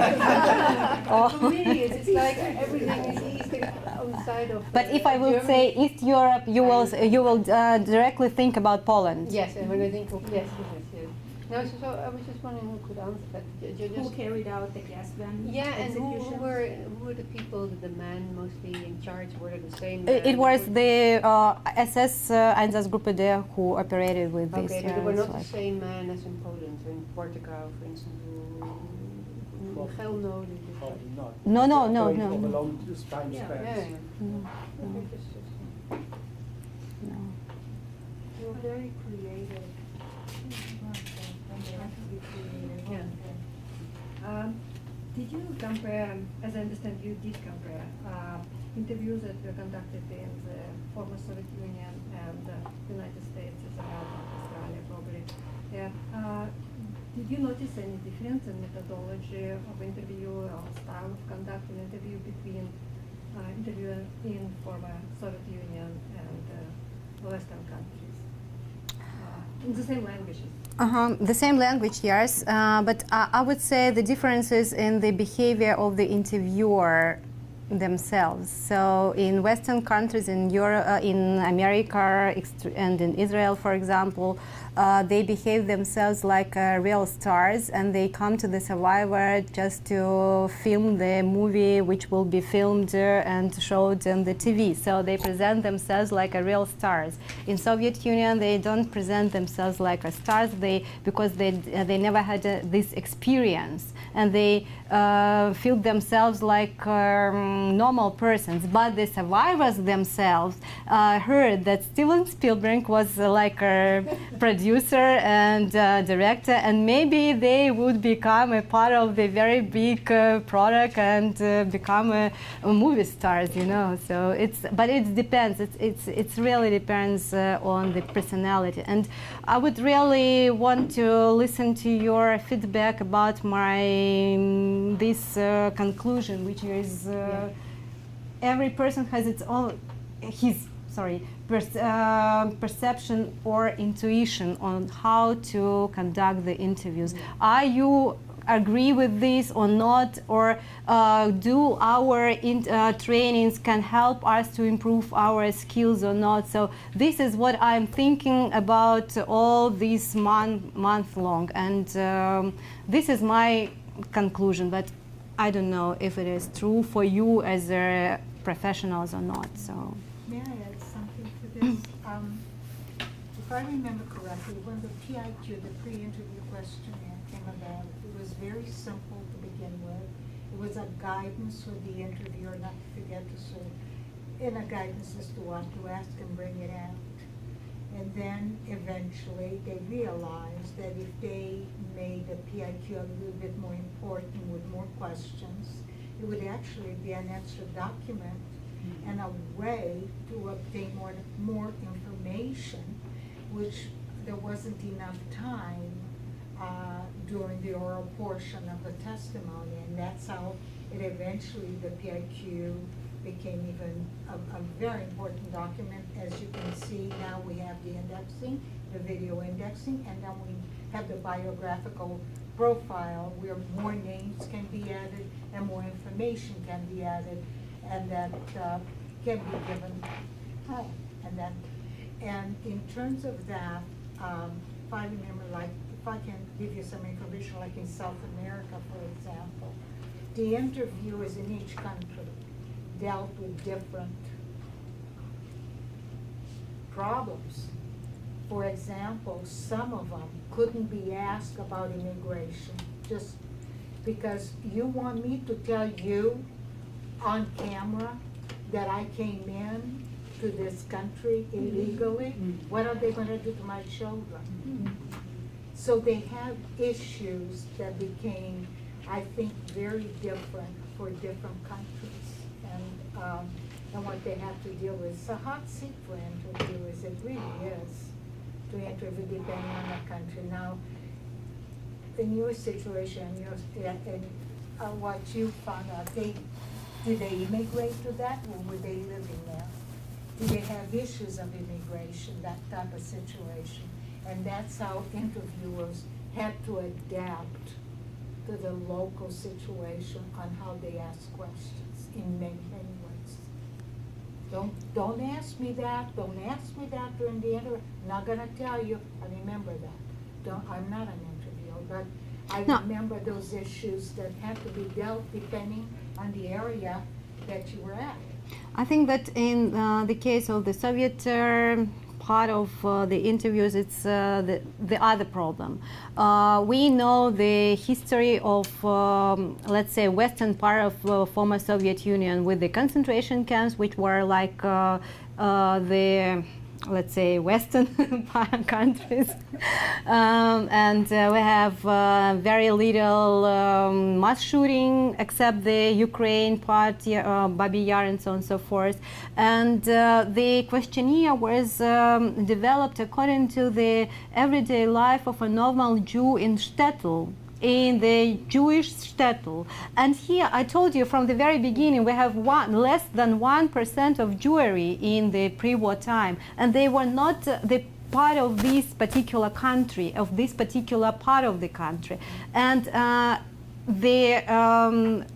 For me, it's like everything is east outside of. But if I will Germany. say East Europe, you will directly think about Poland. Yes, and when I think of yes. No, so I was just wondering who could answer that. Who carried out the gas van and who executions? were the people, the men mostly in charge? Were they the same? It was the SS Einsatzgruppe there who operated with this. Okay, but they were not the same men as in Poland, or in Portugal, for instance. Hell no. Probably not. No. Over long time spans. You're very creative. Did you compare, as I understand you did compare, interviews that were conducted in the former Soviet Union and the United States, Israel, Australia probably. Did you notice any difference in methodology of interview or style of conducting interview between interviewer in former Soviet Union and Western countries? In the same languages. The same language, yes, but I would say the differences in the behavior of the interviewer themselves. So in Western countries, in Europe, in America, and in Israel, for example, they behave themselves like real stars, and they come to the survivor just to film the movie, which will be filmed and showed on the TV. So they present themselves like a real stars. In Soviet Union, they don't present themselves like a stars, because they never had this experience, and they feel themselves like normal persons. But the survivors themselves heard that Steven Spielberg was like a producer and director, and maybe they would become a part of the very big product and become a movie stars, So but it depends. It really depends on the personality. And I would really want to listen to your feedback about this conclusion, which is every person has its own perception or intuition on how to conduct the interviews. Are you agree with this or not, or do our trainings can help us to improve our skills or not? So this is what I'm thinking about all this month long, and this is my conclusion, but I don't know if it is true for you as professionals or not. So. May I add something to this? If I remember correctly, when the PIQ, the pre-interview questionnaire, came about, it was very simple to begin with. It was a guidance for the interviewer not to forget to in a guidance as to what to ask and bring it out. And then eventually they realized that if they made the PIQ a little bit more important with more questions, it would actually be an extra document and a way to obtain more information, which there wasn't enough time during the oral portion of the testimony, and that's how it eventually, the PIQ became even a very important document. As you can see, now we have the indexing, the video indexing, and then we have the biographical profile where more names can be added and more information can be added, and that can be given. And in terms of that, if I remember, like, if I can give you some information, like in South America, for example, the interviewers in each country dealt with different problems. For example, some of them couldn't be asked about immigration, just because you want me to tell you on camera that I came in to this country illegally. What are they gonna do to my children? So they have issues that became, I think, very different for different countries. And what they have to deal with. It's a hot seat for interviewers, it really is, to interview depending on the country. Now, in your situation, what you found out, did they immigrate to that, or were they living there? Did they have issues of immigration, that type of situation? And that's how interviewers had to adapt to the local situation on how they ask questions in many, many ways. Don't ask me that, don't ask me that during the interview. I'm not gonna tell you, I remember that. I'm not an interviewer, but I remember those issues that had to be dealt depending on the area that you were at. I think that in the case of the Soviet part of the interviews, it's the other problem. We know the history of, let's say, western part of former Soviet Union with the concentration camps, which were like the, let's say, western countries. And we have very little mass shooting except the Ukraine part, Babi Yar and so on and so forth. And the questionnaire was developed according to the everyday life of a normal Jew in shtetl, in the Jewish shtetl. And here I told you from the very beginning we have less than 1% of Jewry in the pre-war time, and they were not the part of this particular country, of this particular part of the country. And the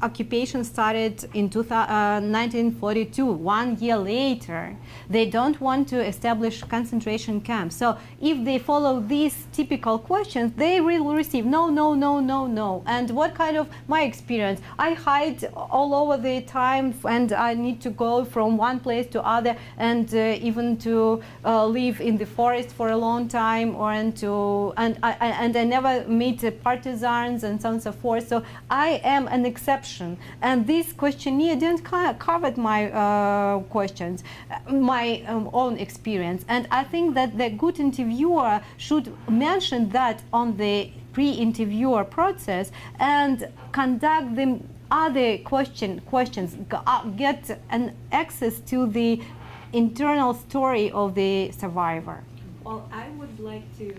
occupation started in 1942, 1 year later. They don't want to establish concentration camps. So if they follow these typical questions, they will receive no, no, no, no, no. And what kind of my experience? I hide all over the time, and I need to go from one place to other, and even to live in the forest for a long time, or and I never meet partisans and so on and so forth. So I am an exception, and this questionnaire didn't cover my questions, my own experience. And I think that the good interviewer should mention that on the pre-interviewer process and conduct the other questions, get an access to the internal story of the survivor. Well, I would like to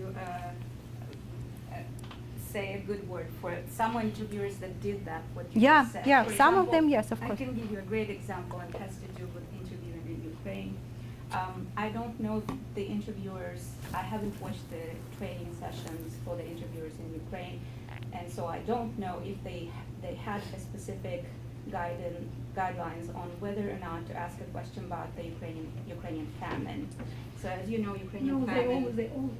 say a good word for some interviewers that did that, what you just said. Yeah, For some of example, them, yes, of course. I can give you a great example, and it has to do with interviewing in Ukraine. I don't know the interviewers, I haven't watched the training sessions for the interviewers in Ukraine, and so I don't know if they had a specific guidelines on whether or not to ask a question about the Ukrainian famine. So as you know, Ukrainian famine.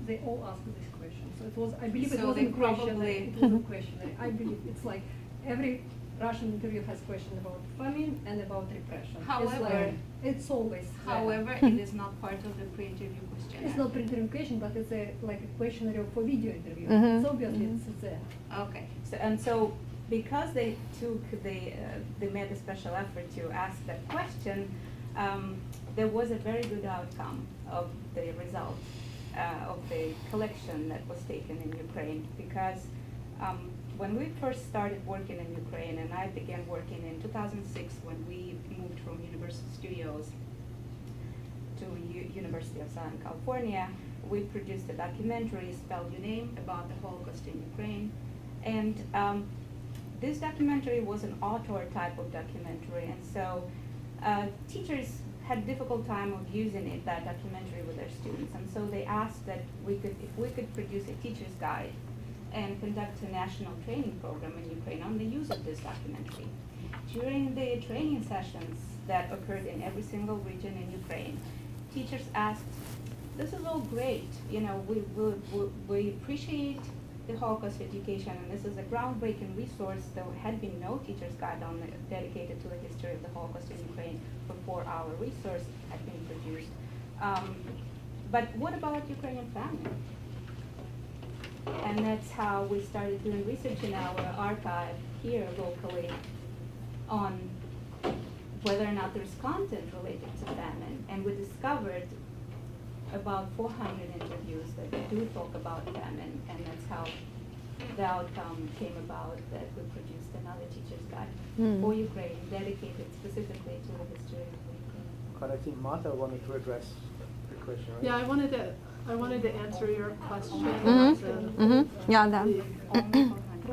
They all asked this question. So it was, I believe it So wasn't they probably- questionnaire. It wasn't questionnaire. I believe it's like every Russian interview has question about famine and about repression. However, it's always there. However, it is not part of the pre-interview questionnaire. It's not pre-interview question, but it's like a questionnaire for video interview. Mhm. So obviously it's there. Okay, so because they made a special effort to ask that question, there was a very good outcome of the result of the collection that was taken in Ukraine, because when we first started working in Ukraine, and I began working in 2006 when we moved from Universal Studios to University of Southern California, we produced a documentary, Spell Your Name, about the Holocaust in Ukraine. And this documentary was an auteur type of documentary, and so teachers had a difficult time of using it, that documentary, with their students, and so they asked that if we could produce a teacher's guide and conduct a national training program in Ukraine on the use of this documentary. During the training sessions that occurred in every single region in Ukraine, teachers asked, this is all great, we appreciate the Holocaust education, and this is a groundbreaking resource. There had been no teacher's guide dedicated to the history of the Holocaust in Ukraine before our resource had been produced. But what about Ukrainian family? And that's how we started doing research in our archive here locally on whether or not there's content related to famine. And we discovered about 400 interviews that do talk about famine, and that's how the outcome came about, that we produced another teacher's guide for Ukraine, dedicated specifically to the history of Ukraine. And I think Martha wanted to address the question, right? Yeah, I wanted to answer your question. Yeah, that.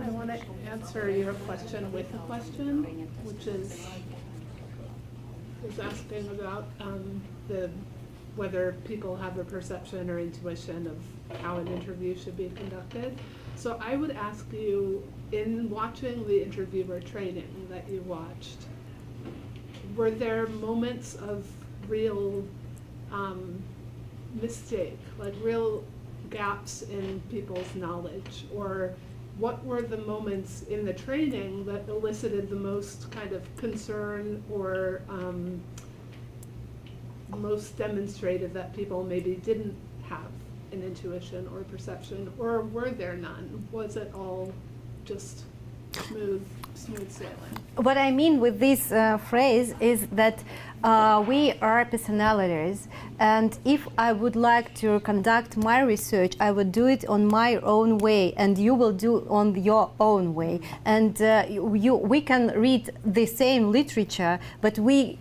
I want to answer your question with a question, which is asking about whether people have a perception or intuition of how an interview should be conducted. So I would ask you, in watching the interviewer training that you watched, were there moments of real mistake, like real gaps in people's knowledge? Or what were the moments in the training that elicited the most kind of concern, or most demonstrated that people maybe didn't have an intuition or perception, or were there none? Was it all just smooth sailing? What I mean with this phrase is that we are personalities, and if I would like to conduct my research, I would do it on my own way, and you will do on your own way. And we can read the same literature, but we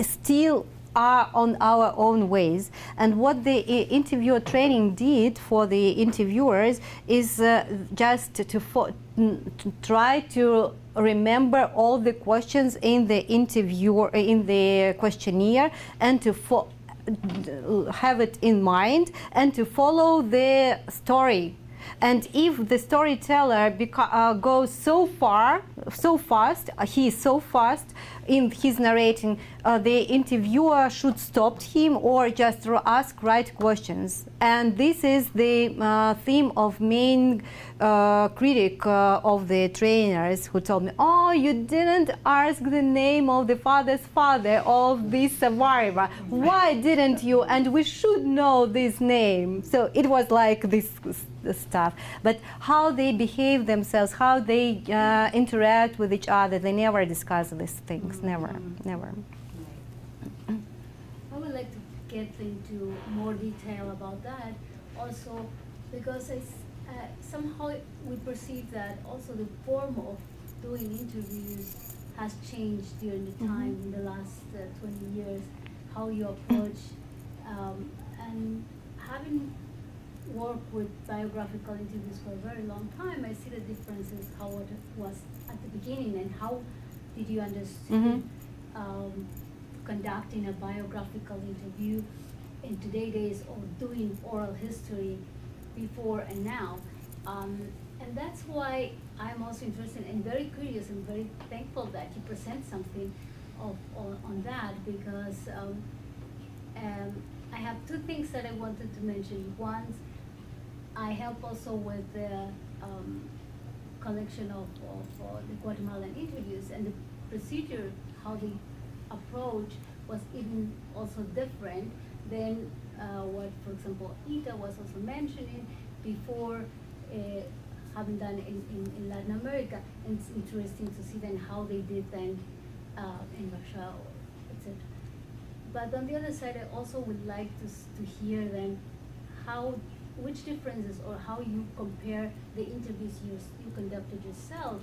still are on our own ways. And what the interviewer training did for the interviewers is just to try to remember all the questions in the questionnaire, and to have it in mind, and to follow the story. And if the storyteller goes so fast, he is so fast in his narrating, the interviewer should stop him or just ask right questions. And this is the theme of main critic of the trainers, who told me, oh, you didn't ask the name of the father's father of this survivor. Why didn't you? And we should know this name. So it was like this stuff. But how they behave themselves, how they interact with each other, they never discuss these things. Never. I would like to get into more detail about that also, because somehow we perceive that also the form of doing interviews has changed during the time in the last 20 years, how you approach, and having worked with biographical interviews for a very long time, I see the differences, how it was at the beginning, and how did you understand conducting a biographical interview in today's days, or doing oral history before and now. And that's why I'm also interested and very curious and very thankful that you present something on that, because I have two things that I wanted to mention. One, I help also with the collection of the Guatemalan interviews, and the procedure, how the approach was even also different than what, for example, Ita was also mentioning before, having done in Latin America. And it's interesting to see then how they did then in Russia, etc. But on the other side, I also would like to hear then which differences, or how you compare the interviews you conducted yourself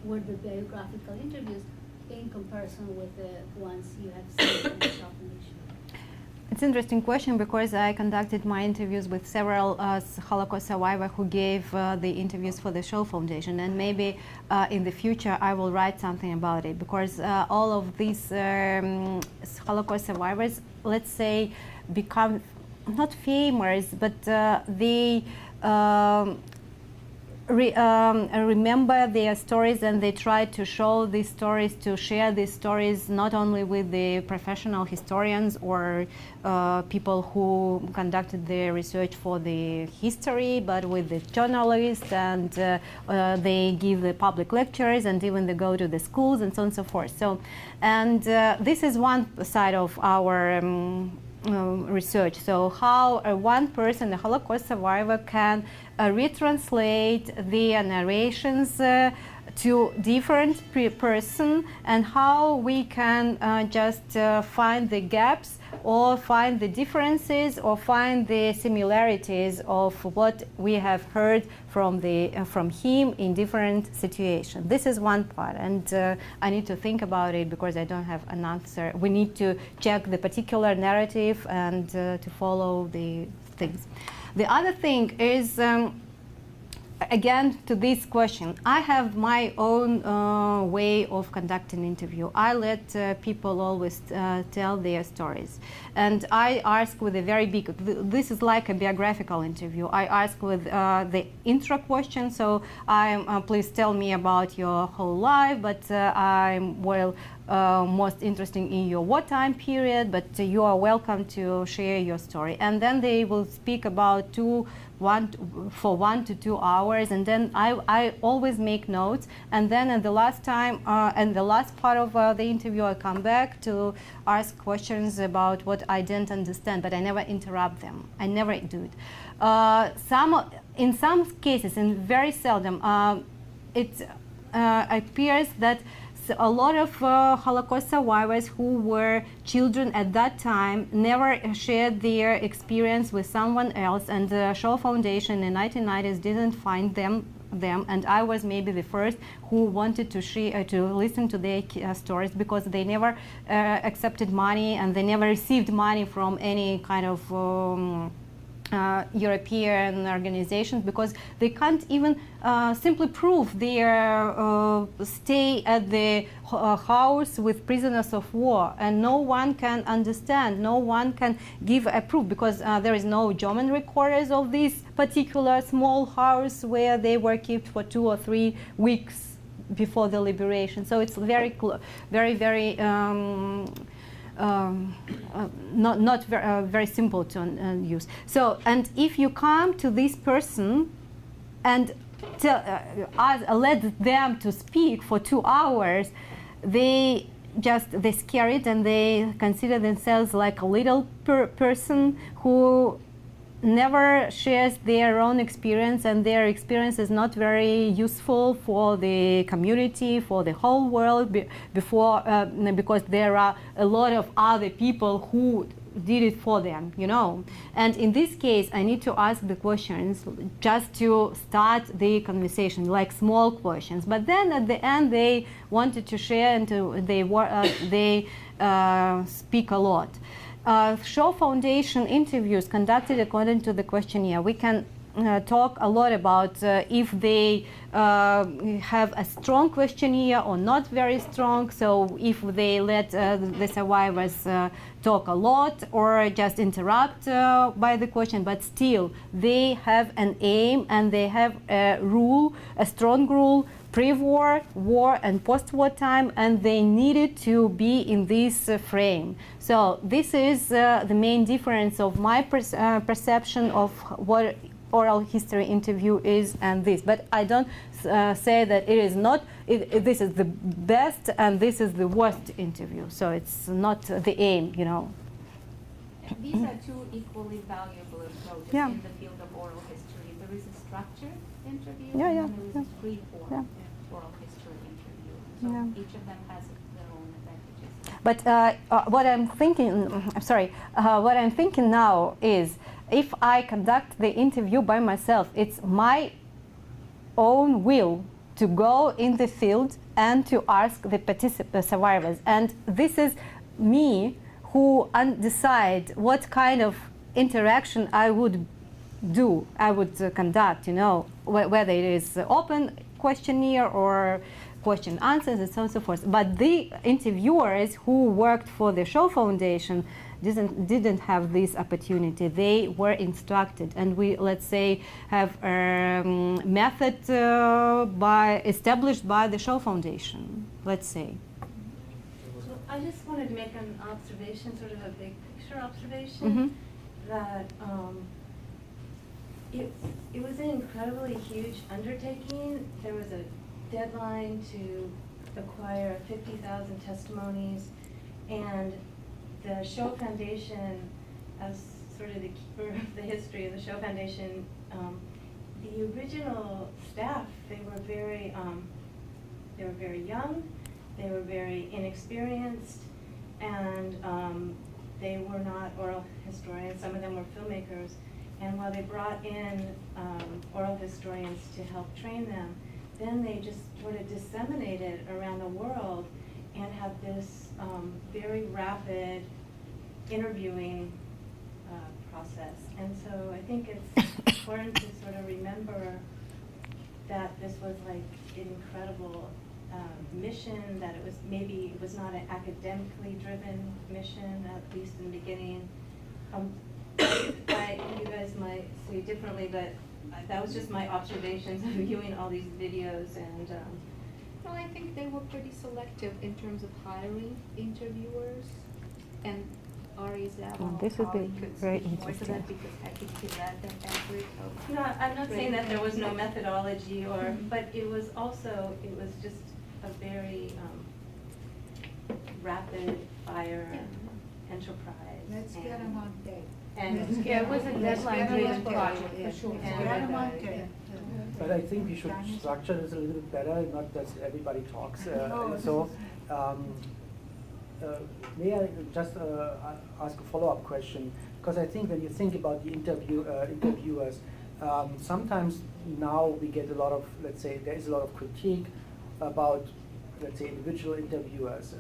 with the biographical interviews in comparison with the ones you have seen in the Shoah Foundation. It's an interesting question because I conducted my interviews with several Holocaust survivors who gave the interviews for the Shoah Foundation, and maybe in the future I will write something about it, because all of these Holocaust survivors, let's say, become not famous, but they remember their stories, and they try to show these stories, to share these stories not only with the professional historians or people who conducted the research for the history, but with the journalists, and they give the public lectures, and even they go to the schools and so on and so forth. So, and this is one side of our research. So how one person, a Holocaust survivor, can retranslate the narrations to different person, and how we can just find the gaps, or find the differences, or find the similarities of what we have heard from him in different situations. This is one part, and I need to think about it because I don't have an answer. We need to check the particular narrative and to follow the things. The other thing is, again, to this question, I have my own way of conducting interview. I let people always tell their stories, and I ask with a very big, this is like a biographical interview. I ask with the intro question, so please tell me about your whole life, but I'm most interested in your wartime period, but you are welcome to share your story. And then they will speak about 1 to 2 hours, and then I always make notes, and then at the last time and the last part of the interview, I come back to ask questions about what I didn't understand, but I never interrupt them. I never do it. In some cases, and very seldom, it appears that a lot of Holocaust survivors who were children at that time never shared their experience with someone else, and the Shoah Foundation in the 1990s didn't find them, and I was maybe the first who wanted to share, to listen to their stories, because they never accepted money, and they never received money from any kind of European organizations, because they can't even simply prove their stay at the house with prisoners of war, and no one can understand, no one can give a proof, because there is no German recorders of this particular small house where they were kept for 2 or 3 weeks before the liberation. So it's very not very simple to use. So, and if you come to this person and let them to speak for 2 hours, they scare it, and they consider themselves like a little person who never shares their own experience, and their experience is not very useful for the community, for the whole world, because there are a lot of other people who did it for them, you know. And in this case, I need to ask the questions just to start the conversation, like small questions. But then at the end, they wanted to share, and they speak a lot. Shoah Foundation interviews conducted according to the questionnaire. We can talk a lot about if they have a strong questionnaire or not very strong. So if they let the survivors talk a lot or just interrupt by the question, but still they have an aim, and they have a rule, a strong rule, pre-war, war, and post-war time, and they needed to be in this frame. So this is the main difference of my perception of what oral history interview is and this. But I don't say that it is not, this is the best and this is the worst interview. So it's not the aim, you know. These are two equally valuable approaches in the field of oral history. There is a structured interview, and then there is a free-form oral history interview. So each of them has their own advantages. But what I'm thinking now is, if I conduct the interview by myself, it's my own will to go in the field and to ask the survivors. And this is me who decide what kind of interaction I would conduct, whether it is open questionnaire or question answers and so on and so forth. But the interviewers who worked for the Shoah Foundation didn't have this opportunity. They were instructed, and we, let's say, have a method established by the Shoah Foundation, let's say. So I just wanted to make an observation, sort of a big picture observation, that it was an incredibly huge undertaking. There was a deadline to acquire 50,000 testimonies, and the Shoah Foundation, as sort of the keeper of the history of the Shoah Foundation, the original staff, they were very young, they were very inexperienced, and they were not oral historians. Some of them were filmmakers, and while they brought in oral historians to help train them, then they just sort of disseminated around the world and had this very rapid interviewing process. And so I think it's important to sort of remember that this was like an incredible mission, that it was not an academically driven mission, at least in the beginning. You guys might say differently, but that was just my observations of viewing all these videos. And well, I think they were pretty selective in terms of hiring interviewers, and Ari this would be very more to interesting. that because I think he read that effort of. no, I'm not saying that there was no methodology, but it was just a very rapid fire enterprise. Let's get them on tape. And Yeah, it was a deadline-driven project, for sure. And- Get them on tape. But I think we should structure this a little bit better, not that everybody talks. May I just ask a follow-up question? Because I think when you think about the interviewers, sometimes now we get a lot of, let's say, there is a lot of critique about, let's say, individual interviewers.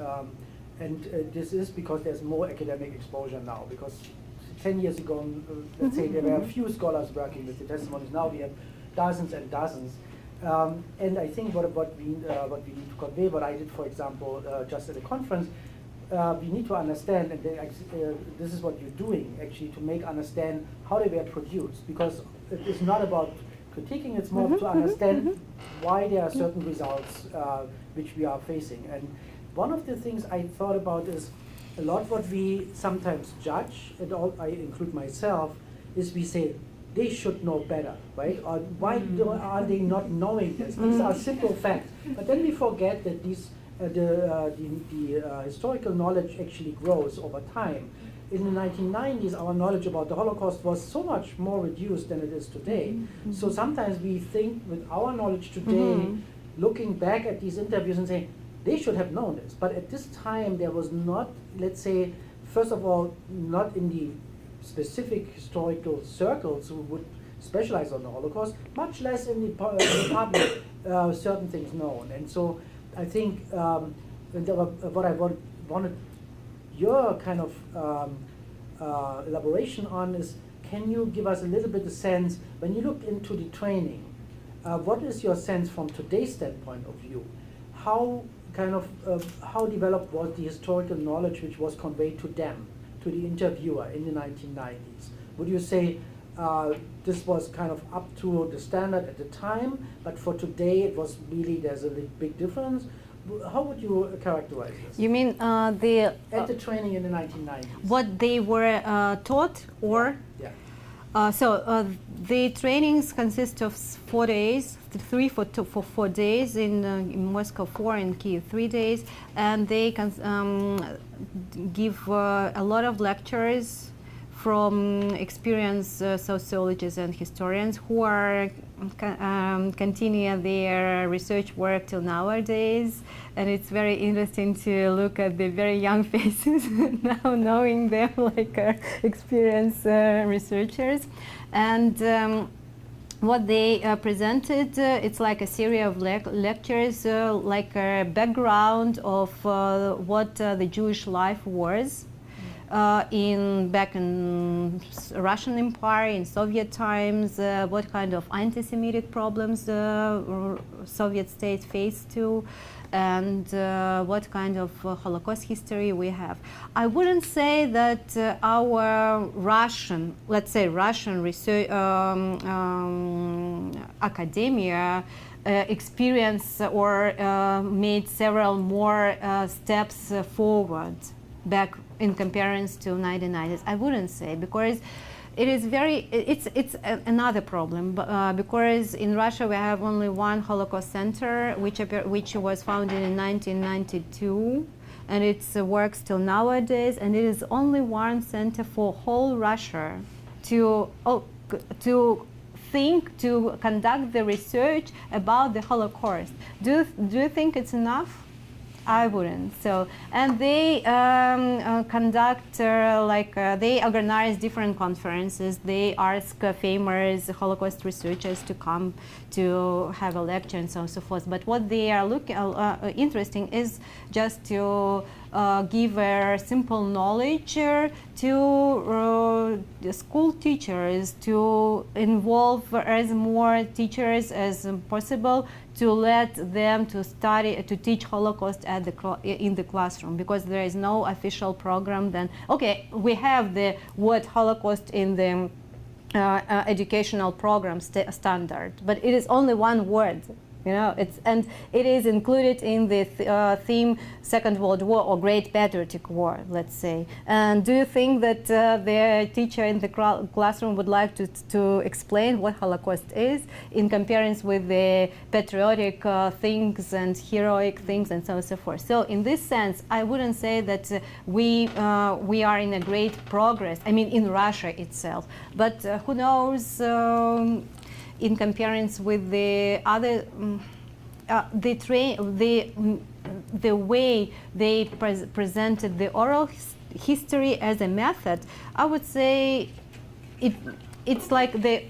And this is because there's more academic exposure now, because 10 years ago, let's say, there were a few scholars working with the testimonies. Now we have dozens and dozens. And I think what we need to convey, what I did, for example, just at a conference, we need to understand, and this is what you're doing, actually, to make understand how they were produced. Because it is not about critiquing, it's more to understand why there are certain results which we are facing. And one of the things I thought about is a lot what we sometimes judge, and I include myself, is we say, they should know better, right? Or why are they not knowing this? These are simple facts. But then we forget that the historical knowledge actually grows over time. In the 1990s, our knowledge about the Holocaust was so much more reduced than it is today. So sometimes we think with our knowledge today, looking back at these interviews and saying, they should have known this. But at this time, there was not, let's say, first of all, not in the specific historical circles who would specialize on the Holocaust, much less in the public, certain things known. And so I think what I wanted your kind of elaboration on is, can you give us a little bit of sense, when you look into the training, what is your sense from today's standpoint of view? How how developed was the historical knowledge which was conveyed to them, to the interviewer in the 1990s? Would you say this was kind of up to the standard at the time, but for today it was really, there's a big difference? How would you characterize this? You mean at the training in the 1990s? What they were taught, or? Yeah. The trainings consist of 4 days, 3 for 4 days, in Moscow 4, in Kiev 3 days, and they give a lot of lectures from experienced sociologists and historians who are continue their research work till nowadays, and it's very interesting to look at the very young faces now, knowing them like experienced researchers. And what they presented, it's like a series of lectures, like a background of what the Jewish life was back in Russian Empire, in Soviet times, what kind of anti-Semitic problems Soviet states faced too, and what kind of Holocaust history we have. I wouldn't say that our Russian, let's say Russian research academia experienced or made several more steps forward back in comparison to 1990s. I wouldn't say, because it is it's another problem, because in Russia we have only one Holocaust center, which was founded in 1992, and it works till nowadays, and it is only one center for whole Russia to conduct the research about the Holocaust. Do you think it's enough? I wouldn't. So, and they conduct they organize different conferences. They ask famous Holocaust researchers to come to have a lecture and so on and so forth. But what they are interesting is just to give a simple knowledge to the school teachers, to involve as more teachers as possible, to let them to teach Holocaust in the classroom, because there is no official program. Then, okay, we have the word Holocaust in the educational program standard, but it is only one word. And it is included in the theme Second World War or Great Patriotic War, let's say. And do you think that the teacher in the classroom would like to explain what Holocaust is in comparison with the patriotic things and heroic things and so on and so forth? So in this sense, I wouldn't say that we are in a great progress, I mean in Russia itself, but who knows, in comparison with the other, the way they presented the oral history as a method, I would say it's like the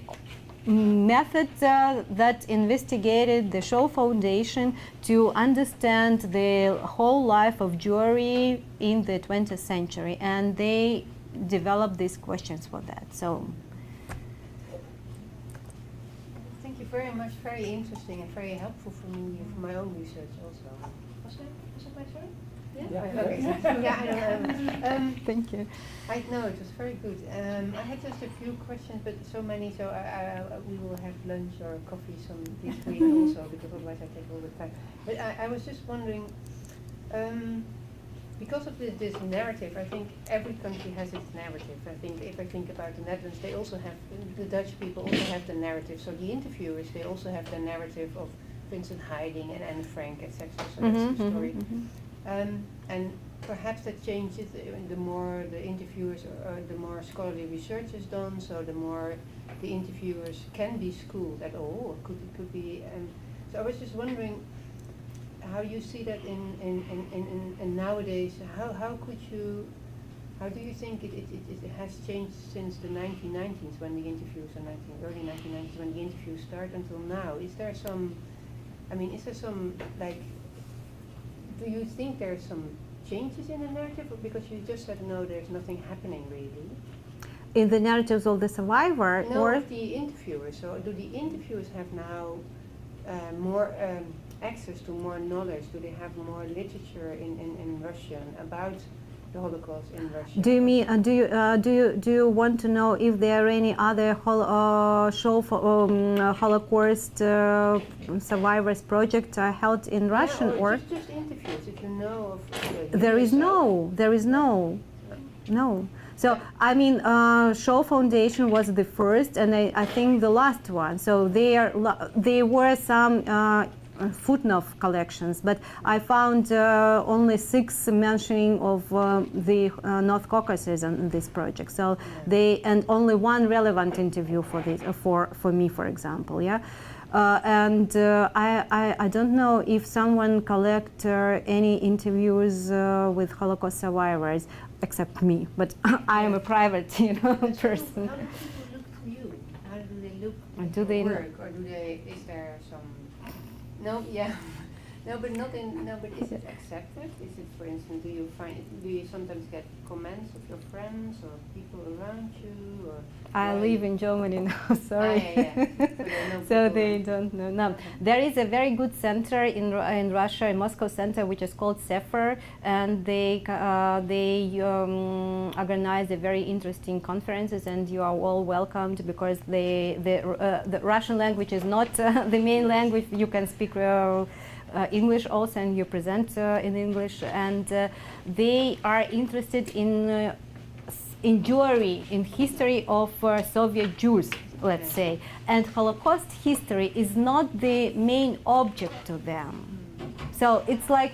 method that investigated the Shoah Foundation to understand the whole life of Jewry in the 20th century, and they developed these questions for that. So. Very much, very interesting and very helpful for me for my own research also. Was it my turn? Yeah. Okay. Yeah, I know. Thank you. I know it was very good. I had just a few questions, but so many, so we will have lunch or coffee some this week also, because otherwise I take all the time. But I was just wondering. Because of this narrative, I think every country has its narrative. I think if I think about the Netherlands, they also have, the Dutch people also have the narrative. So the interviewers, they also have the narrative of Vincent Heiding and Anne Frank, etc. So that's the story. And perhaps that changes the more the interviewers, the more scholarly research is done. So the more the interviewers can be schooled at all. Could be. So I was just wondering how you see that in nowadays. How do you think it has changed since the 1990s when the interviews, early 1990s when the interviews start until now? Is there some, do you think there's some changes in the narrative? Because you just said no, there's nothing happening really. In the narratives of the survivor, no, or of the interviewers. So do the interviewers have now more access to more knowledge? Do they have more literature in Russian about the Holocaust in Russia? do you mean do you want to know if there are any other Holocaust survivors projects held in Russian, or just interviews? If you know of there is no. So I mean, Shoah Foundation was the first, and I think the last one. So there were some footnote collections, but I found only 6 mentioning of the North Caucasus in this project. So and only 1 relevant interview for this for me, for example. Yeah. I don't know if someone collect any interviews with Holocaust survivors except me, but I am a private, person. How do people look for you? How do they look at your work, or is there some? No, yeah. No, but is it accepted? Is it, for instance, do you sometimes get comments of your friends or people around you, or? I live in Germany now, sorry. So they don't know. No, there is a very good center in Russia, in Moscow center, which is called CEFR, and they organize a very interesting conferences, and you are all welcomed, because the Russian language is not the main language. You can speak English also, and you present in English, and they are interested in Jewry, in history of Soviet Jews, let's say, and Holocaust history is not the main object to them. So it's like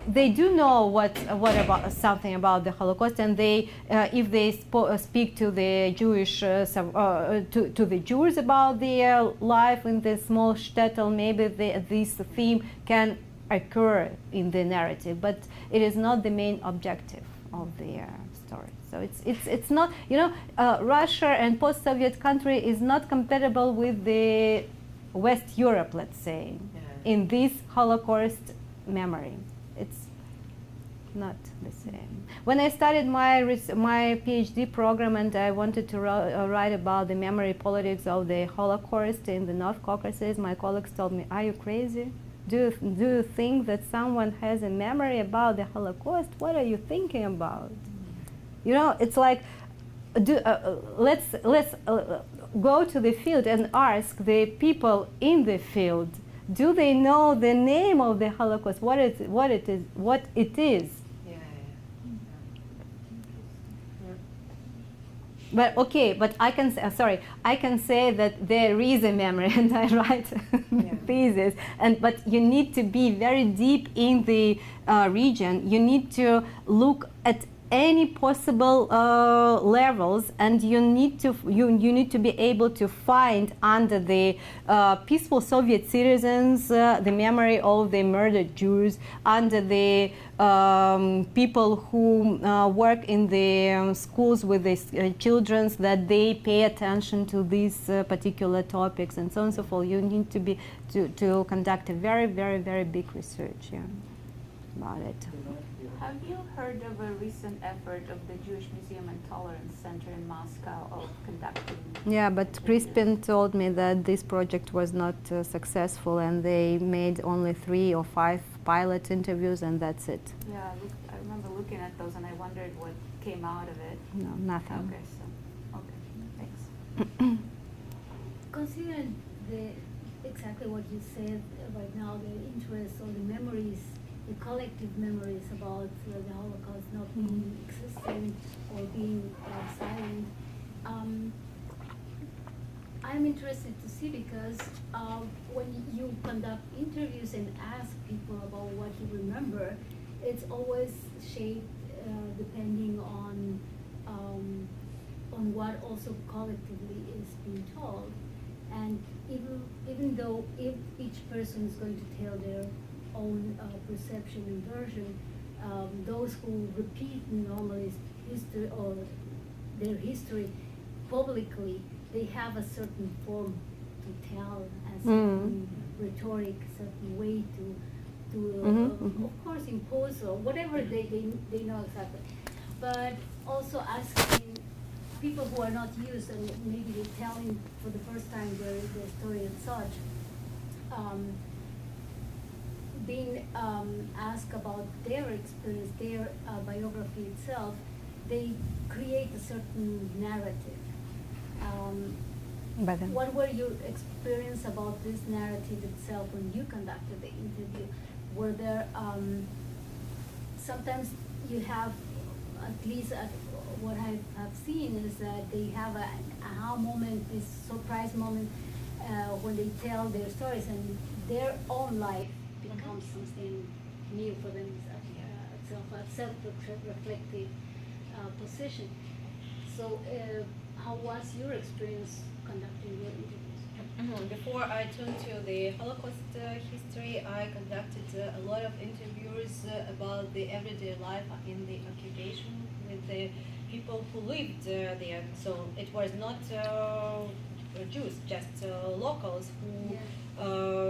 they do know what about something about the Holocaust, and they if they speak to the Jewish to the Jews about their life in the small shtetl, maybe this theme can occur in the narrative, but it is not the main objective of their story. So it's not, Russia and post-Soviet country is not compatible with the West Europe, let's say, in this Holocaust memory. It's not the same. When I started my PhD program and I wanted to write about the memory politics of the Holocaust in the North Caucasus, my colleagues told me, "Are you crazy? Do you think that someone has a memory about the Holocaust? What are you thinking about?" It's like, let's go to the field and ask the people in the field, do they know the name of the Holocaust? What it is? But okay, but I can say, I can say that there is a memory, and I write thesis. But you need to be very deep in the region. You need to look at any possible levels, and you need to be able to find under the peaceful Soviet citizens the memory of the murdered Jews, under the people who work in the schools with the children, that they pay attention to these particular topics, and so on and so forth. You need to conduct a very, very, very big research about it. Have you heard of a recent effort of the Jewish Museum and Tolerance Center in Moscow of conducting? Yeah, but Crispin told me that this project was not successful, and they made only 3 or 5 pilot interviews, and that's it. Yeah, I remember looking at those, and I wondered what came out of it. No, nothing. Okay, thanks. Considering exactly what you said right now, the interest or the memories, the collective memories about the Holocaust not being existent or being silent, I'm interested to see, because when you conduct interviews and ask people about what you remember, it's always shaped depending on what also collectively is being told. And even though if each person is going to tell their own perception and version, those who repeat normally history or their history publicly, they have a certain form to tell, a certain rhetoric, a certain way to of course impose or whatever they know exactly. But also asking people who are not used, and maybe they're telling for the first time their story and such, being asked about their experience, their biography itself, they create a certain narrative. What were your experience about this narrative itself when you conducted the interview? Were there, sometimes you have, at least what I have seen is that they have an aha moment, this surprise moment when they tell their stories, and their own life becomes something new for them, a self-reflective position. So how was your experience conducting your interviews? Before I turned to the Holocaust history, I conducted a lot of interviews about the everyday life in the occupation with the people who lived there. So it was not Jews, just locals who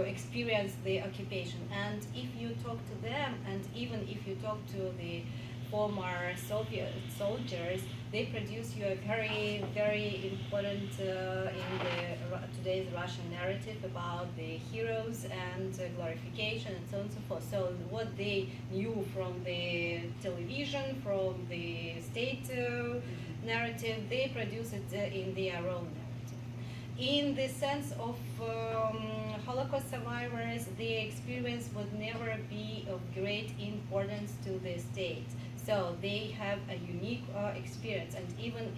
experienced the occupation. And if you talk to them, and even if you talk to the former Soviet soldiers, they produce you a very, very important in today's Russian narrative about the heroes and glorification and so on and so forth. So what they knew from the television, from the state narrative, they produce it in their own narrative. In the sense of Holocaust survivors, their experience would never be of great importance to the state. So they have a unique experience, and even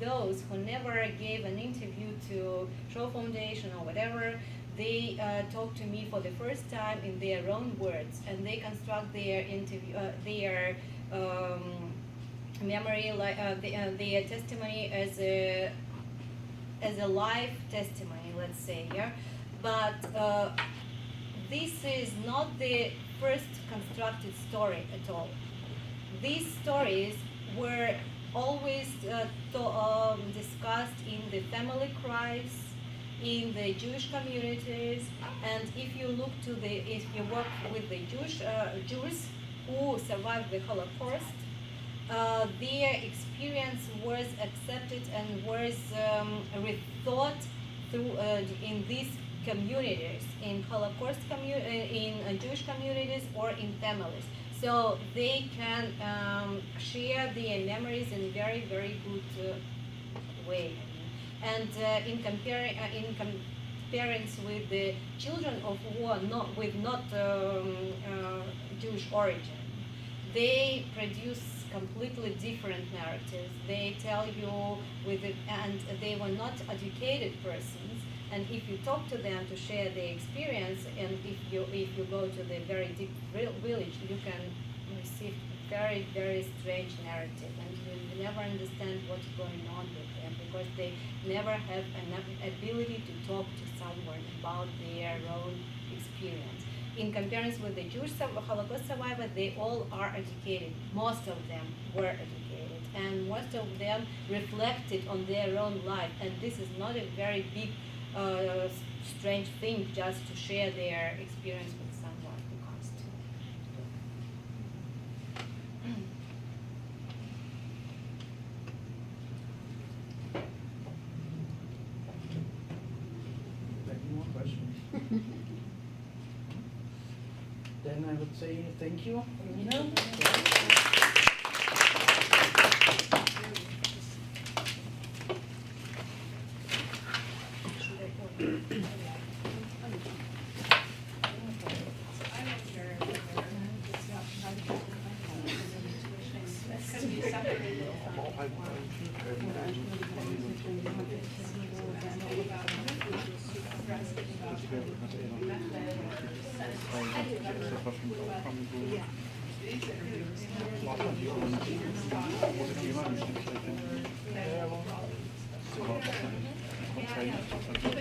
those who never gave an interview to Shoah Foundation or whatever, they talk to me for the first time in their own words, and they construct their interview, their memory, like their testimony as a live testimony, let's say, yeah. But this is not the first constructed story at all. These stories were always discussed in the family cries, in the Jewish communities, and if you work with the Jews who survived the Holocaust, their experience was accepted and was rethought through in these communities, in Holocaust in Jewish communities or in families. So they can share their memories in a very, very good way. And in comparison with the children of who are not Jewish origin, they produce completely different narratives. They tell you and they were not educated persons. And if you talk to them to share their experience, and if you go to the very deep village, you can receive very, very strange narrative, and you never understand what's going on with them because they never have enough ability to talk to someone about their own experience. In comparison with the Jewish Holocaust survivors, they all are educated. Most of them were educated, and most of them reflected on their own life. And this is not a very big strange thing just to share their experience with someone who comes to. Any more questions? Then I would say thank you, Irina. Okay.